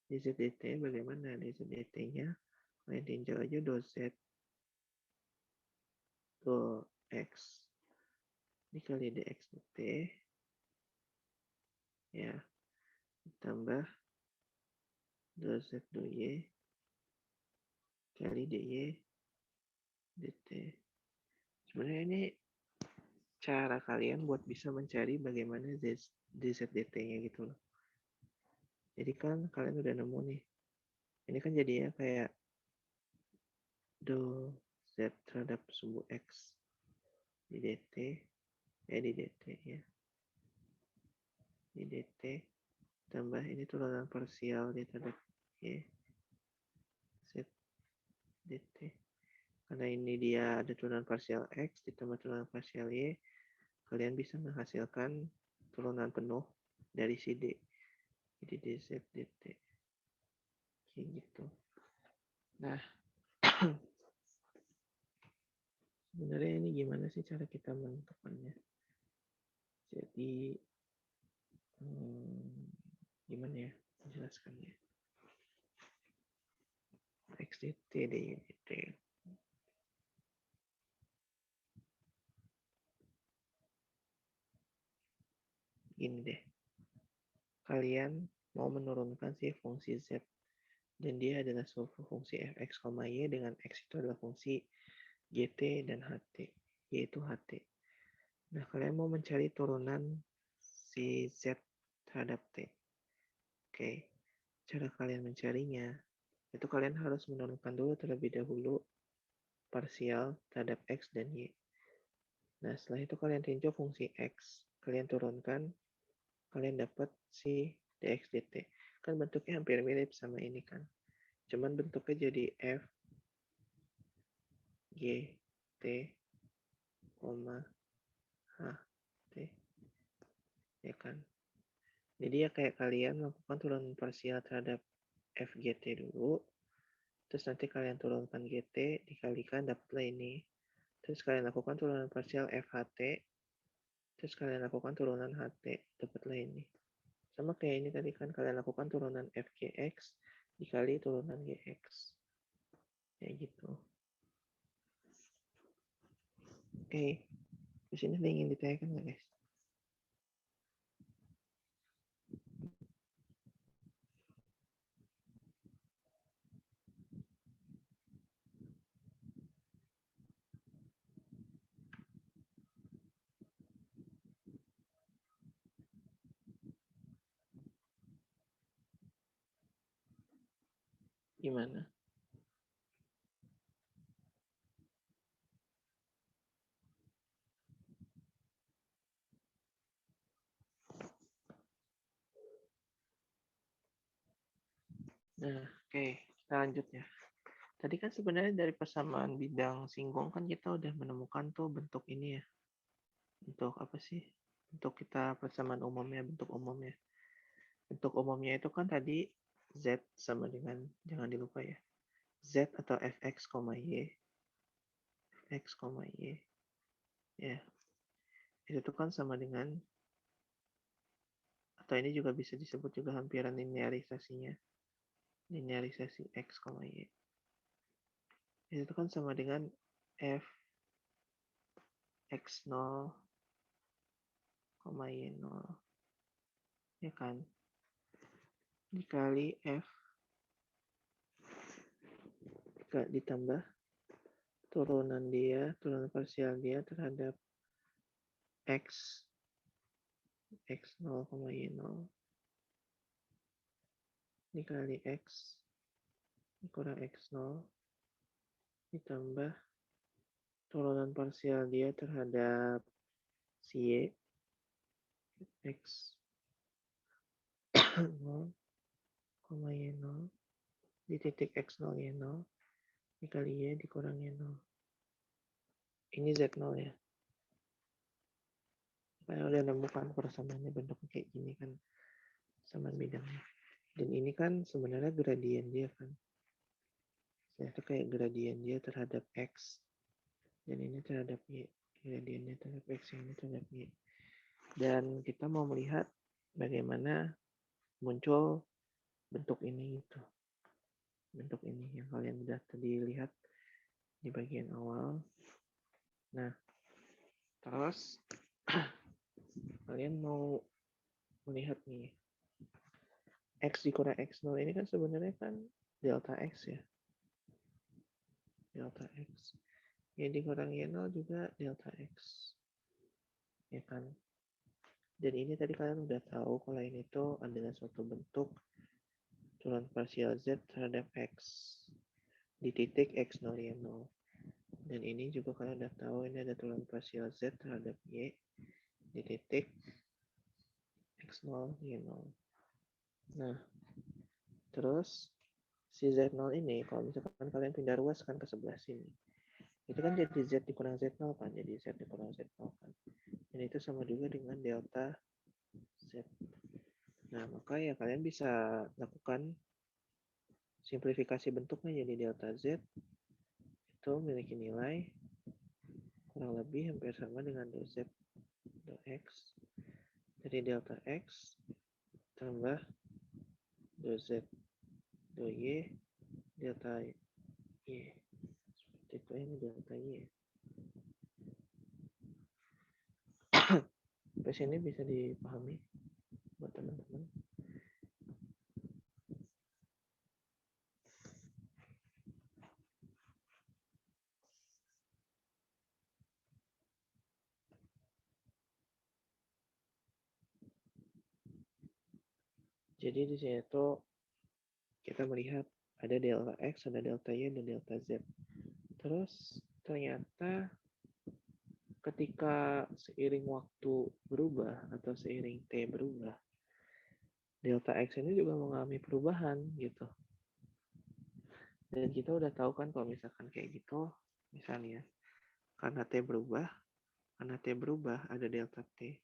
dz dt bagaimana? dz dt-nya kalian tinjau aja do z do x dikali dx dt ya ditambah do z do y kali dy dt. Sebenarnya ini cara kalian buat bisa mencari bagaimana dz dt-nya gitu loh. Jadi kan kalian udah nemu nih. Ini kan jadinya kayak do z terhadap sumbu x di dt, di dt ya. Di dt tambah ini turunan parsial di terhadap y z dt. Karena ini dia ada turunan parsial x ditambah turunan parsial y, kalian bisa menghasilkan turunan penuh dari si d. Jadi dz dt. Kayak gitu. Nah, sebenarnya ini gimana sih cara kita menentukannya? Jadi, gimana ya menjelaskannya? X dt, dy dt. Gini deh. Kalian mau menurunkan si fungsi z dan dia adalah suatu fungsi fx, y dengan x itu adalah fungsi gt dan ht, yaitu ht. Nah, kalian mau mencari turunan si z terhadap t. Oke, cara kalian mencarinya itu kalian harus menurunkan dulu terlebih dahulu parsial terhadap x dan y. Nah, setelah itu kalian tinjau fungsi x, kalian turunkan, kalian dapat si dx dt. Kan bentuknya hampir mirip sama ini kan. Cuman bentuknya jadi f g t, h t. Ya kan? Jadi ya kayak kalian melakukan turunan parsial terhadap fgt dulu. Terus nanti kalian turunkan gt, dikalikan dapatlah ini. Terus kalian lakukan turunan parsial fht. Terus kalian lakukan turunan ht, dapatlah ini. Sama kayak ini tadi kan kalian lakukan turunan fgx dikali turunan gx. Kayak gitu. Oke. Di sini ada yang ingin ditanyakan nggak guys? Gimana? Nah, oke, kita lanjut ya. Tadi kan sebenarnya dari persamaan bidang singgung kan kita udah menemukan tuh bentuk ini ya. Bentuk apa sih? Bentuk kita persamaan umumnya, bentuk umumnya. Bentuk umumnya itu kan tadi Z sama dengan, jangan dilupa ya, Z atau fx, y, fx, y. Ya, itu tuh kan sama dengan, atau ini juga bisa disebut juga hampiran linearisasinya. Linearisasi x, y. Itu kan sama dengan f x0, y0. Ya kan? Dikali f ditambah turunan parsial dia terhadap x, x0, y0 dikali x kurang x0 ditambah turunan parsial dia terhadap si y, x 0, y0 di titik x0, y0 dikali y dikurang y0. Ini z0 ya. Saya udah nemukan persamaannya bentuknya kayak gini kan, persamaan bidangnya. Dan ini kan sebenarnya gradien dia kan. Itu kayak gradien dia terhadap x dan ini terhadap y. Gradiennya terhadap x, yang ini terhadap y. Dan kita mau melihat bagaimana muncul bentuk ini gitu. Bentuk ini yang kalian udah tadi lihat di bagian awal. Nah, terus kalian mau melihat nih, x dikurang x0 ini kan sebenarnya kan delta x ya. Delta x. Y dikurang y0 juga delta x. Ya kan? Dan ini tadi kalian udah tahu kalau ini tuh adalah suatu bentuk turunan parsial z terhadap x di titik x0, y0. Dan ini juga kalian udah tahu ini ada turunan parsial z terhadap y di titik x0, y0. Nah, terus si z0 ini kalau misalkan kalian pindah ruas kan ke sebelah sini, itu kan jadi z dikurang z0 kan, jadi z dikurang z0 kan. Dan itu sama juga dengan delta z. Nah, maka ya kalian bisa lakukan simplifikasi bentuknya jadi delta z itu memiliki nilai kurang lebih hampir sama dengan dou z dou x dari delta x tambah dou z dou y delta y. Seperti itu, ini delta y. Sampai sini bisa dipahami buat teman-teman. Jadi di sini tuh kita melihat ada delta x, ada delta y, dan delta z. Terus ternyata ketika seiring waktu berubah atau seiring t berubah, delta x ini juga mengalami perubahan gitu. Dan kita udah tahu kan kalau misalkan kayak gitu, misalnya karena t berubah ada delta t.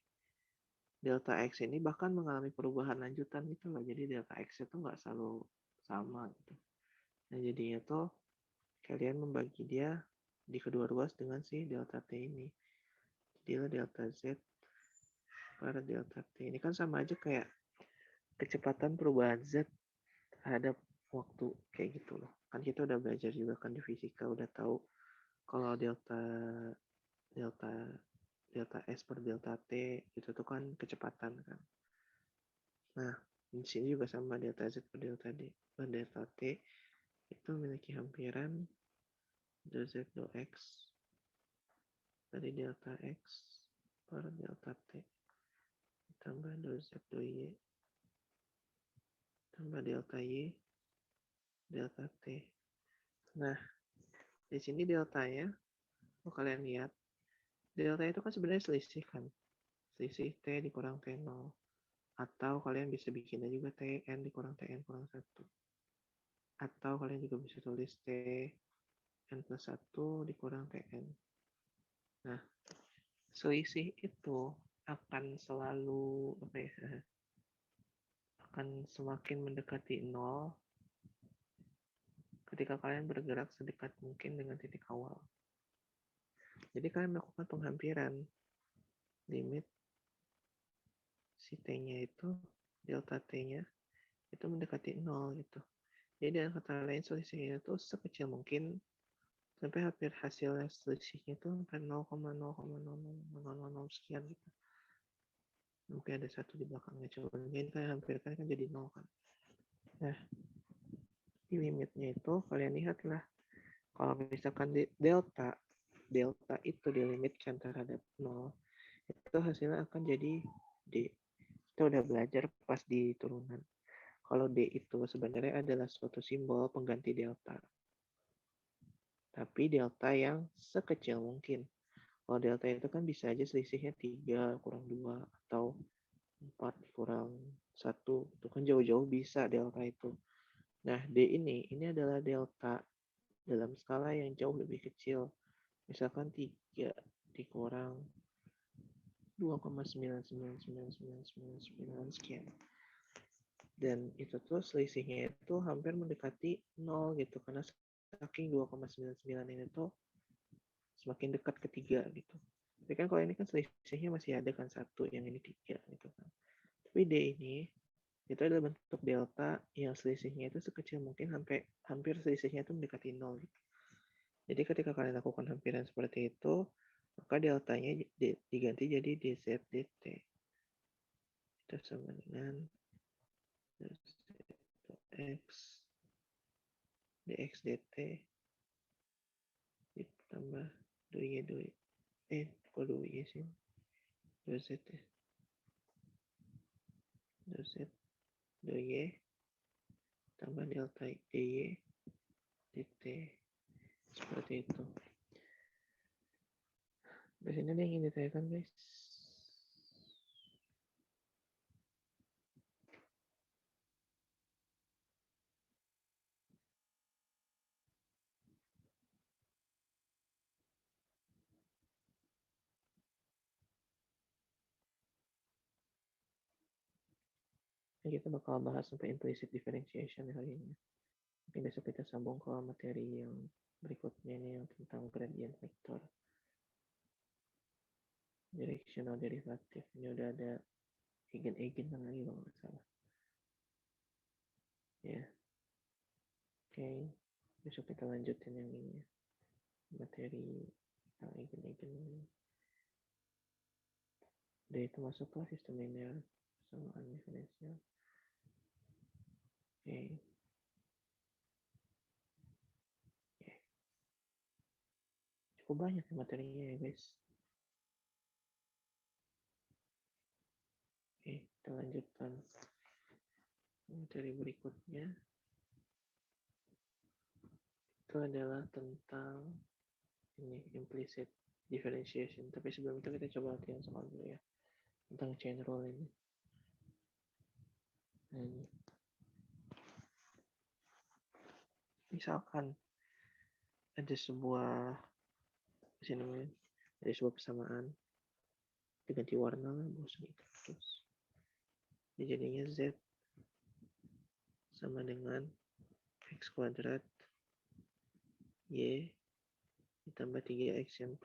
Delta x ini bahkan mengalami perubahan lanjutan gitu loh. Jadi delta x itu nggak selalu sama gitu. Nah jadinya tuh kalian membagi dia di kedua ruas dengan si delta t ini. Jadilah delta z per delta t. Ini kan sama aja kayak kecepatan perubahan z terhadap waktu kayak gitu loh. Kan kita udah belajar juga kan di fisika, udah tahu kalau delta s per delta t itu tuh kan kecepatan kan. Nah, di sini juga sama delta z per delta t itu memiliki hampiran dou z dou x dari delta x per delta t tambah dou z dou y tambah delta y delta T. Nah, di sini deltanya, kalau kalian lihat, delta itu kan sebenarnya selisih kan. Selisih T dikurang T0. Atau kalian bisa bikinnya juga Tn dikurang Tn kurang 1. Atau kalian juga bisa tulis Tn plus 1 dikurang Tn. Nah, selisih itu akan selalu akan semakin mendekati 0 ketika kalian bergerak sedekat mungkin dengan titik awal. Jadi kalian melakukan penghampiran limit si T-nya itu, delta T-nya itu mendekati 0 gitu. Jadi dengan kata lain selisihnya itu sekecil mungkin sampai hampir hasilnya selisihnya itu sampai 0,0,0000 sekian gitu. Mungkin ada satu di belakangnya, coba mungkin kalian hampirkan kan jadi 0 kan. Nah, di limitnya itu kalian lihatlah, kalau misalkan delta itu dilimitkan terhadap 0, itu hasilnya akan jadi D. Kita udah belajar pas di turunan. Kalau D itu sebenarnya adalah suatu simbol pengganti delta. Tapi delta yang sekecil mungkin. Kalau delta itu kan bisa aja selisihnya 3 kurang 2 atau 4 kurang 1. Itu kan jauh-jauh bisa delta itu. Nah, D ini adalah delta dalam skala yang jauh lebih kecil. Misalkan 3 dikurang 2,99999 sekian. Dan itu tuh selisihnya itu hampir mendekati 0 gitu. Karena saking 2,99 ini tuh semakin dekat ke 3 gitu. Tapi kan kalau ini kan selisihnya masih ada kan 1, yang ini 3 gitu kan. Tapi D ini itu adalah bentuk delta yang selisihnya itu sekecil mungkin sampai hampir selisihnya itu mendekati 0 gitu. Jadi ketika kalian lakukan hampiran seperti itu, maka deltanya diganti jadi dz dt. Itu sama dengan x dx dt ditambah 2y kok 2y sih? 2z ya. 2z 2y tambah delta dy dt. Seperti itu. Di sini ada yang ingin ditanyakan, guys? Kita bakal bahas sampai implicit differentiation hari ini. Mungkin besok kita sambung ke materi yang berikutnya ini yang tentang gradient vector. Directional derivative. Ini udah ada eigen lagi kalau nggak salah. Ya. Oke. Besok kita lanjutin yang ini. Materi tentang eigen ini. Udah itu masuklah sistem linear persamaan diferensial. Oke. Cukup banyak ya materinya ya guys. Oke, kita lanjutkan materi berikutnya. Itu adalah tentang ini implicit differentiation. Tapi sebelum itu kita coba latihan soal dulu ya tentang chain rule ini. Nah, ini. Misalkan ada sebuah ada sebuah persamaan, diganti warna lah bos gitu. Terus jadinya z sama dengan x kuadrat y ditambah 3x yang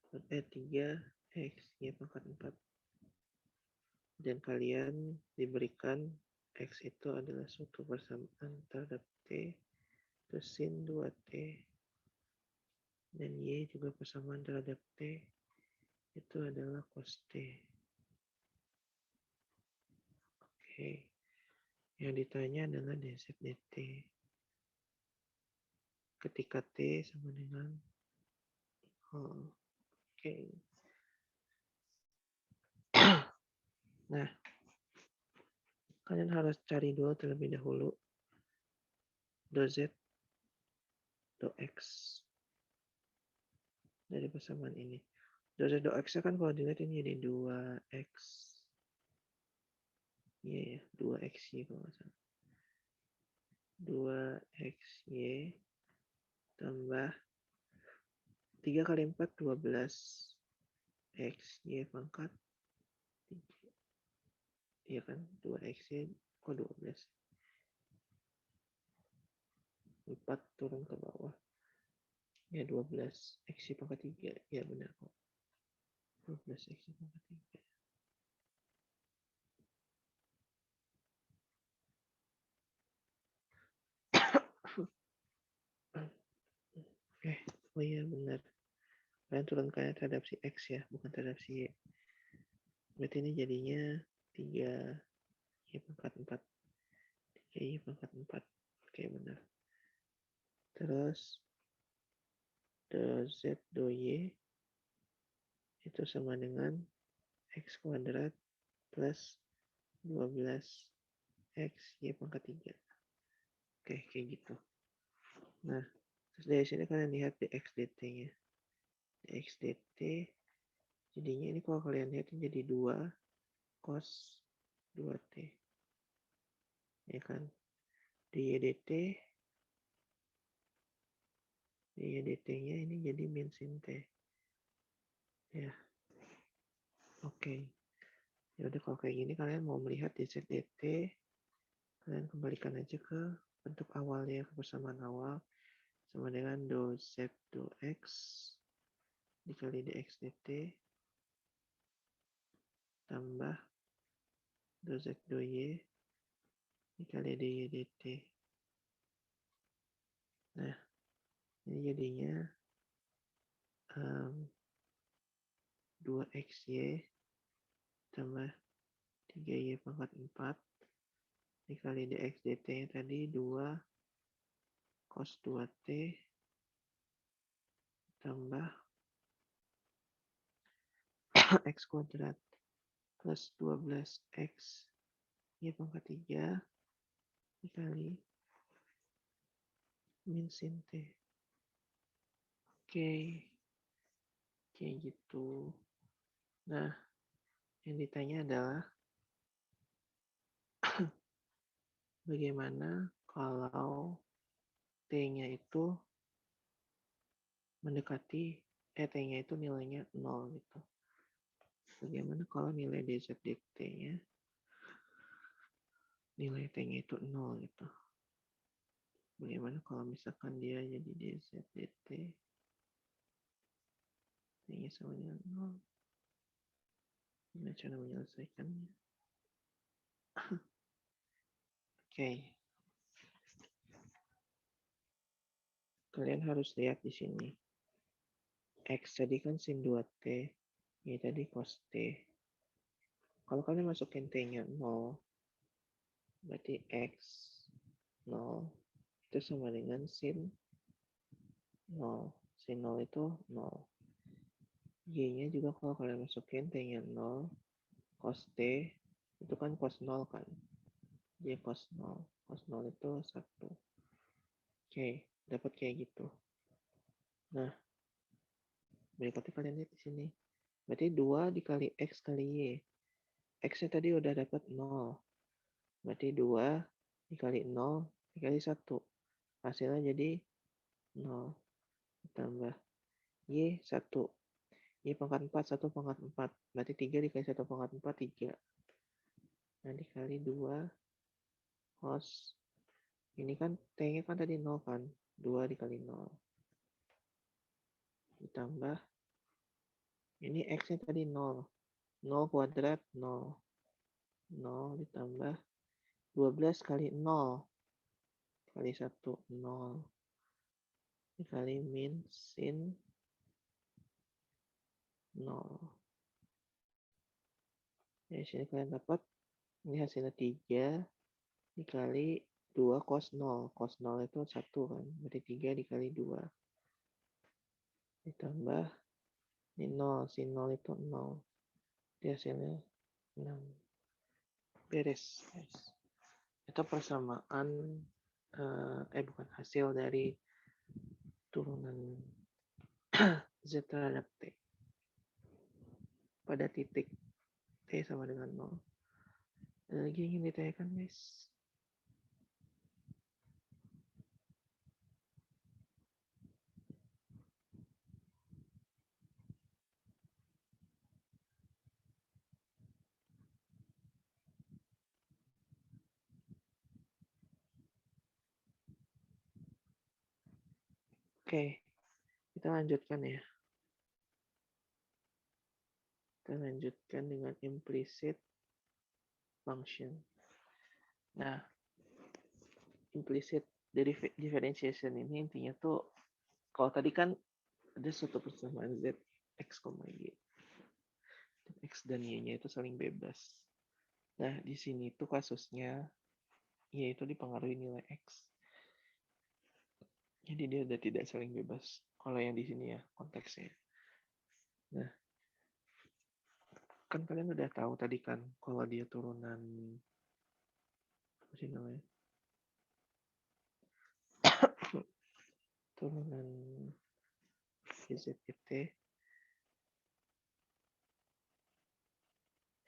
3x y pangkat 4. Dan kalian diberikan x itu adalah suatu persamaan terhadap t, itu sin 2t, dan y juga persamaan terhadap t, itu adalah cos t. Oke, yang ditanya adalah dz dt ketika t sama dengan Oke. Nah, kalian harus cari dulu terlebih dahulu do Z do X dari persamaan ini. Do Z do X kan kalau dilihat ini jadi 2X. Iya ya, 2XY kalau nggak salah. 2XY tambah 3 kali 4, 12. XY pangkat 3. Iya kan, 2XY kok 12. 4 turun ke bawah. Ya 12 XY pangkat 3. Ya benar kok. 12 XY pangkat 3. Oh iya benar. Kalian turunkannya terhadap si X ya, bukan terhadap si Y. Berarti ini jadinya 3 Y pangkat 4. 3 Y pangkat 4. Oke benar. Terus do Z do Y itu sama dengan X kuadrat plus 12 X Y pangkat 3. Oke, kayak gitu. Nah, terus dari sini kalian lihat dx dt-nya. Dx dt jadinya ini kalau kalian lihat ini jadi 2 cos 2t. Ya kan? Dy dt dy-dt-nya ini jadi min sin t. Ya. Oke. Ya udah kalau kayak gini kalian mau melihat dz dt, kalian kembalikan aja ke bentuk awalnya, ke persamaan awal sama dengan do z do x dikali dx dt tambah do z do y dikali dy dt. Nah, ini jadinya 2xy tambah 3y pangkat 4 dikali dx dt-nya tadi 2 cos 2t tambah x kuadrat plus 12x y pangkat 3 dikali min sin t. Oke, kayak gitu. Nah, yang ditanya adalah bagaimana kalau t-nya itu mendekati t-nya itu nilainya 0 gitu. Bagaimana kalau nilai dz dt-nya nilai t-nya itu 0 gitu. Bagaimana kalau misalkan dia jadi dz dt t-nya sama dengan 0. Gimana cara menyelesaikannya? Oke. Kalian harus lihat di sini. X tadi kan sin 2t, ini tadi cos t. Kalau kalian masukin t-nya 0, berarti x 0 itu sama dengan sin 0. Sin 0 itu 0. Y-nya juga kalau kalian masukin t-nya 0, cos t itu kan cos 0 kan. Y cos 0. Cos 0 itu 1. Oke, dapat kayak gitu. Nah, berikutnya kalian lihat di sini. Berarti 2 dikali X kali Y. X-nya tadi udah dapat 0. Berarti 2 dikali 0 dikali 1. Hasilnya jadi 0. Tambah Y 1. Y pangkat 4, 1 pangkat 4. Berarti 3 dikali 1 pangkat 4, 3. Nah, dikali 2 cos. Ini kan T-nya kan tadi 0 kan. 2 dikali 0. Ditambah. Ini X-nya tadi 0. 0 kuadrat 0. 0 ditambah 12 kali 0. Kali 1, 0. Dikali min sin 0. Dari sini kalian dapat. Ini hasilnya 3 dikali 2 cos 0. Cos 0 itu 1 kan. Berarti 3 dikali 2. Ditambah. Ini 0. Sin 0 itu 0. Jadi hasilnya 6. Beres, guys. Itu persamaan bukan hasil dari turunan Z terhadap T pada titik T sama dengan 0. Ada lagi yang ingin ditanyakan, guys? Oke, kita lanjutkan ya. Kita lanjutkan dengan implicit function. Nah, implicit differentiation ini intinya tuh, kalau tadi kan ada suatu persamaan Z, X, Y. Dan X dan Y-nya itu saling bebas. Nah, di sini tuh kasusnya, Y itu dipengaruhi nilai X. Jadi dia udah tidak saling bebas. Kalau yang di sini ya, konteksnya. Nah, kan kalian udah tahu tadi kan, kalau dia turunan, apa sih namanya? Turunan ZDT,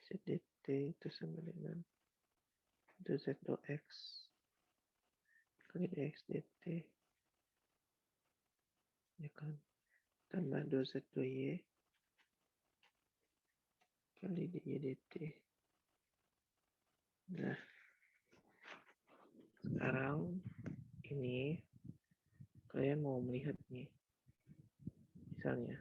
ZDT itu sama dengan Z do X kali dx dt, ya kan, tambah do Z do Y kali dy dt. Nah, sekarang ini kalian mau melihat nih, misalnya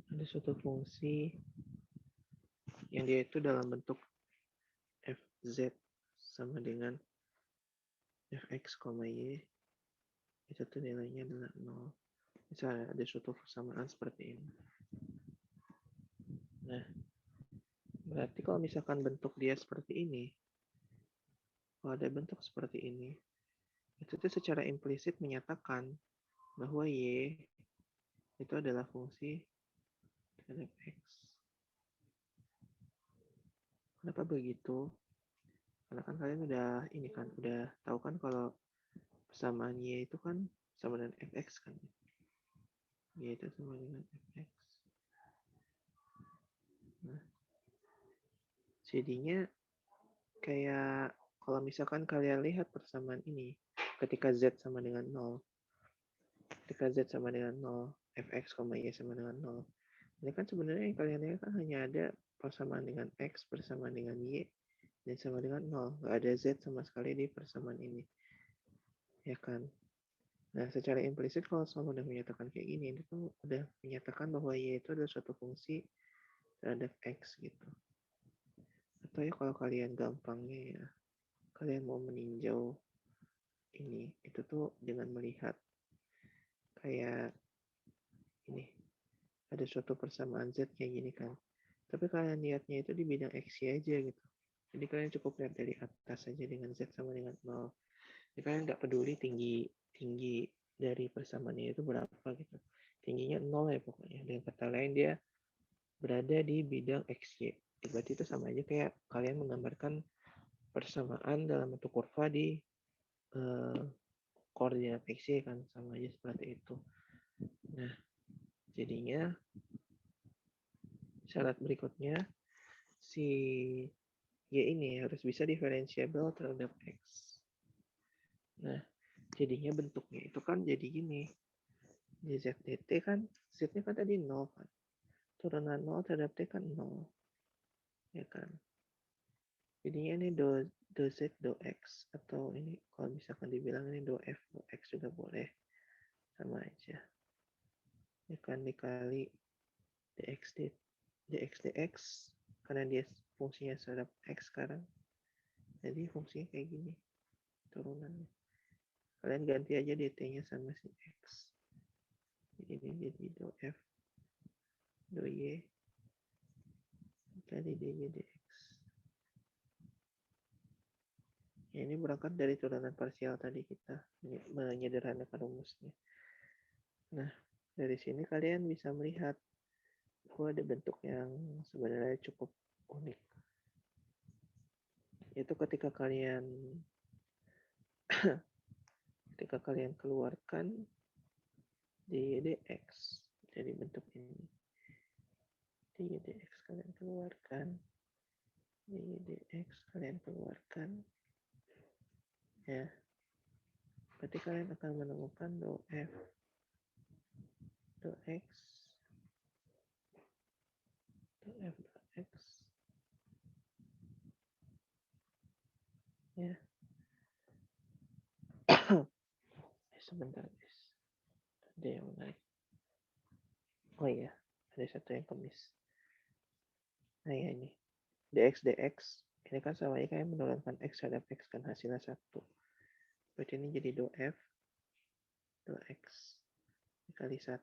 ada suatu fungsi yang dia itu dalam bentuk fz sama dengan fx, y, itu tuh nilainya adalah 0. Misalnya ada suatu persamaan seperti ini. Nah, berarti kalau misalkan bentuk dia seperti ini, kalau ada bentuk seperti ini, itu tuh secara implisit menyatakan bahwa y itu adalah fungsi terhadap x. Kenapa begitu? Karena kan kalian udah tahu kan kalau persamaan y itu kan sama dengan fx kan. Y itu sama dengan fx. Nah, jadinya kayak kalau misalkan kalian lihat persamaan ini, ketika z sama dengan 0, ketika z sama dengan 0, fx, y sama dengan 0, ini kan sebenarnya yang kalian lihat kan hanya ada persamaan dengan x, persamaan dengan y, dan sama dengan 0. Nggak ada z sama sekali di persamaan ini. Ya kan? Nah, secara implisit kalau sama udah menyatakan kayak gini, itu udah menyatakan bahwa y itu adalah suatu fungsi terhadap x gitu. Atau ya kalau kalian gampangnya ya, kalian mau meninjau ini, itu tuh dengan melihat kayak ini, ada suatu persamaan z kayak gini kan. Tapi kalian lihatnya itu di bidang x, y aja gitu. Jadi kalian cukup lihat dari atas aja dengan z sama dengan 0. Jadi kalian nggak peduli tinggi dari persamaannya itu berapa gitu. Tingginya 0 ya pokoknya. Dengan kata lain dia berada di bidang XY. Berarti itu sama aja kayak kalian menggambarkan persamaan dalam bentuk kurva di koordinat XY kan, sama aja seperti itu. Nah, jadinya syarat berikutnya si Y ini harus bisa diferensiable terhadap X. Nah, jadinya bentuknya itu kan jadi gini. dz dt kan, z-nya kan tadi 0 kan. Turunan 0 terhadap t kan 0. Ya kan. Jadinya ini do z do x, atau ini kalau misalkan dibilang ini do f do x juga boleh, sama aja. Ya kan, dikali dx dx karena dia fungsinya terhadap x sekarang. Jadi fungsinya kayak gini turunannya. Kalian ganti aja dt-nya sama si x. Jadi ini jadi do f do y kali dy dx. Ya, ini berangkat dari turunan parsial tadi kita menyederhanakan rumusnya. Nah, dari sini kalian bisa melihat bahwa ada bentuk yang sebenarnya cukup unik. Itu ketika kalian keluarkan di dx jadi bentuk ini. Di dx kalian keluarkan. Di dx kalian keluarkan. Ya. Berarti kalian akan menemukan do f do x do f do x. Ya. Sebentar guys. Ada yang menarik. Oh iya, ada satu yang kemis. Nah ya ini. dx ini kan sama aja kayak menurunkan x terhadap x kan hasilnya 1. Berarti ini jadi do f do x dikali 1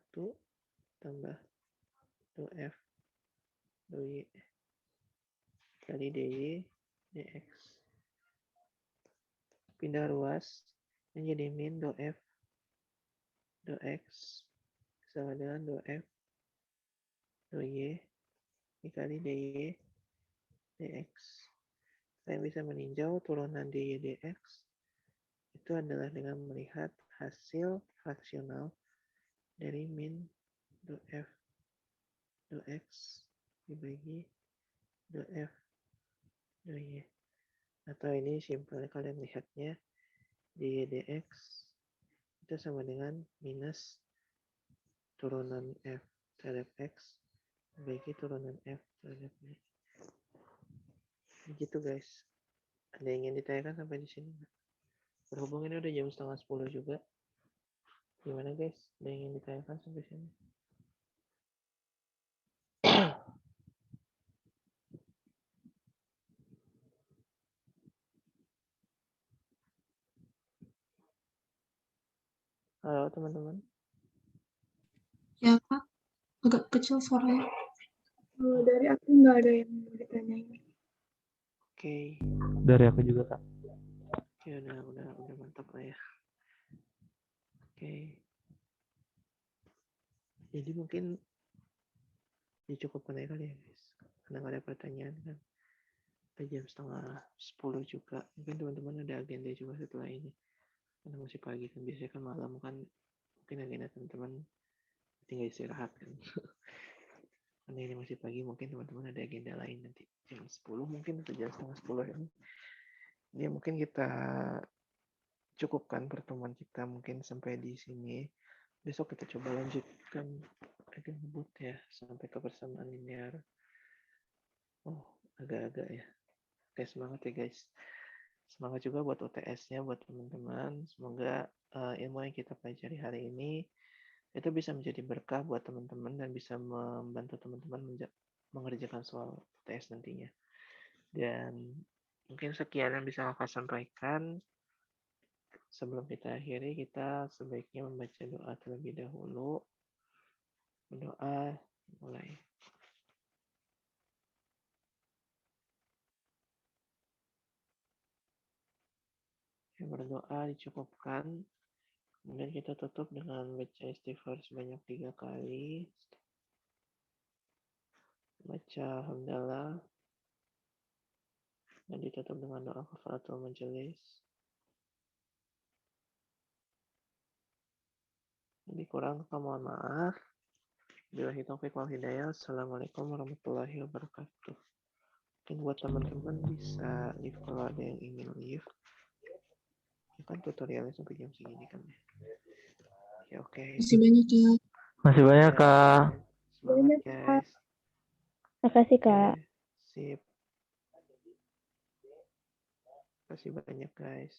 tambah do f do y kali dy dx. Pindah ruas ini jadi min do f do x sama dengan do f do y dikali dy dx. Kalian bisa meninjau turunan dy dx itu adalah dengan melihat hasil fraksional dari min do f do x dibagi do f do y. Atau ini simpel kalian lihatnya dy dx itu sama dengan minus turunan f terhadap x bagi turunan f terhadap y. Begitu guys. Ada yang ingin ditanyakan sampai di sini nggak? Berhubung ini udah jam 9:30 juga. Gimana guys? Ada yang ingin ditanyakan sampai sini? Halo teman-teman.
Ya Kak, agak kecil suaranya. Dari aku nggak ada yang mau ditanyain.
Oke.
Dari aku juga, Kak.
Oke, udah mantap lah ya. Oke. Jadi mungkin dicukupkan aja kali ya guys. Karena nggak ada pertanyaan kan. Udah jam 9:30 juga. Mungkin teman-teman ada agenda juga setelah ini. Karena masih pagi kan. Biasanya kan malam kan mungkin agenda teman-teman tinggal istirahat kan. Karena ini masih pagi mungkin teman-teman ada agenda lain nanti jam 10 mungkin atau jam 9:30 ini. Ini mungkin kita cukupkan pertemuan kita mungkin sampai di sini. Besok kita coba lanjutkan lagi ngebut ya sampai ke persamaan linear. Oh, agak-agak ya. Oke, semangat ya guys. Semangat juga buat UTS-nya buat teman-teman. Semoga ilmu yang kita pelajari hari ini itu bisa menjadi berkah buat teman-teman dan bisa membantu teman-teman mengerjakan soal UTS nantinya. Dan mungkin sekian yang bisa kakak sampaikan. Sebelum kita akhiri, kita sebaiknya membaca doa terlebih dahulu. Berdoa, mulai. Berdoa dicukupkan. Kemudian kita tutup dengan baca istighfar sebanyak 3 kali. Baca hamdalah. Dan ditutup dengan doa kafaratul majelis. Lebih kurang mohon maaf. Billahi taufiq wal hidayah. Assalamualaikum warahmatullahi wabarakatuh. Mungkin buat teman-teman bisa leave kalau ada yang ingin leave. Ya kan tutorialnya sampai jam segini kan ya. Ya oke.
Masih banyak ya.
Masih banyak, Kak.
Semangat guys.
Makasih
Oke,
Kak.
sip. Terima kasih banyak guys.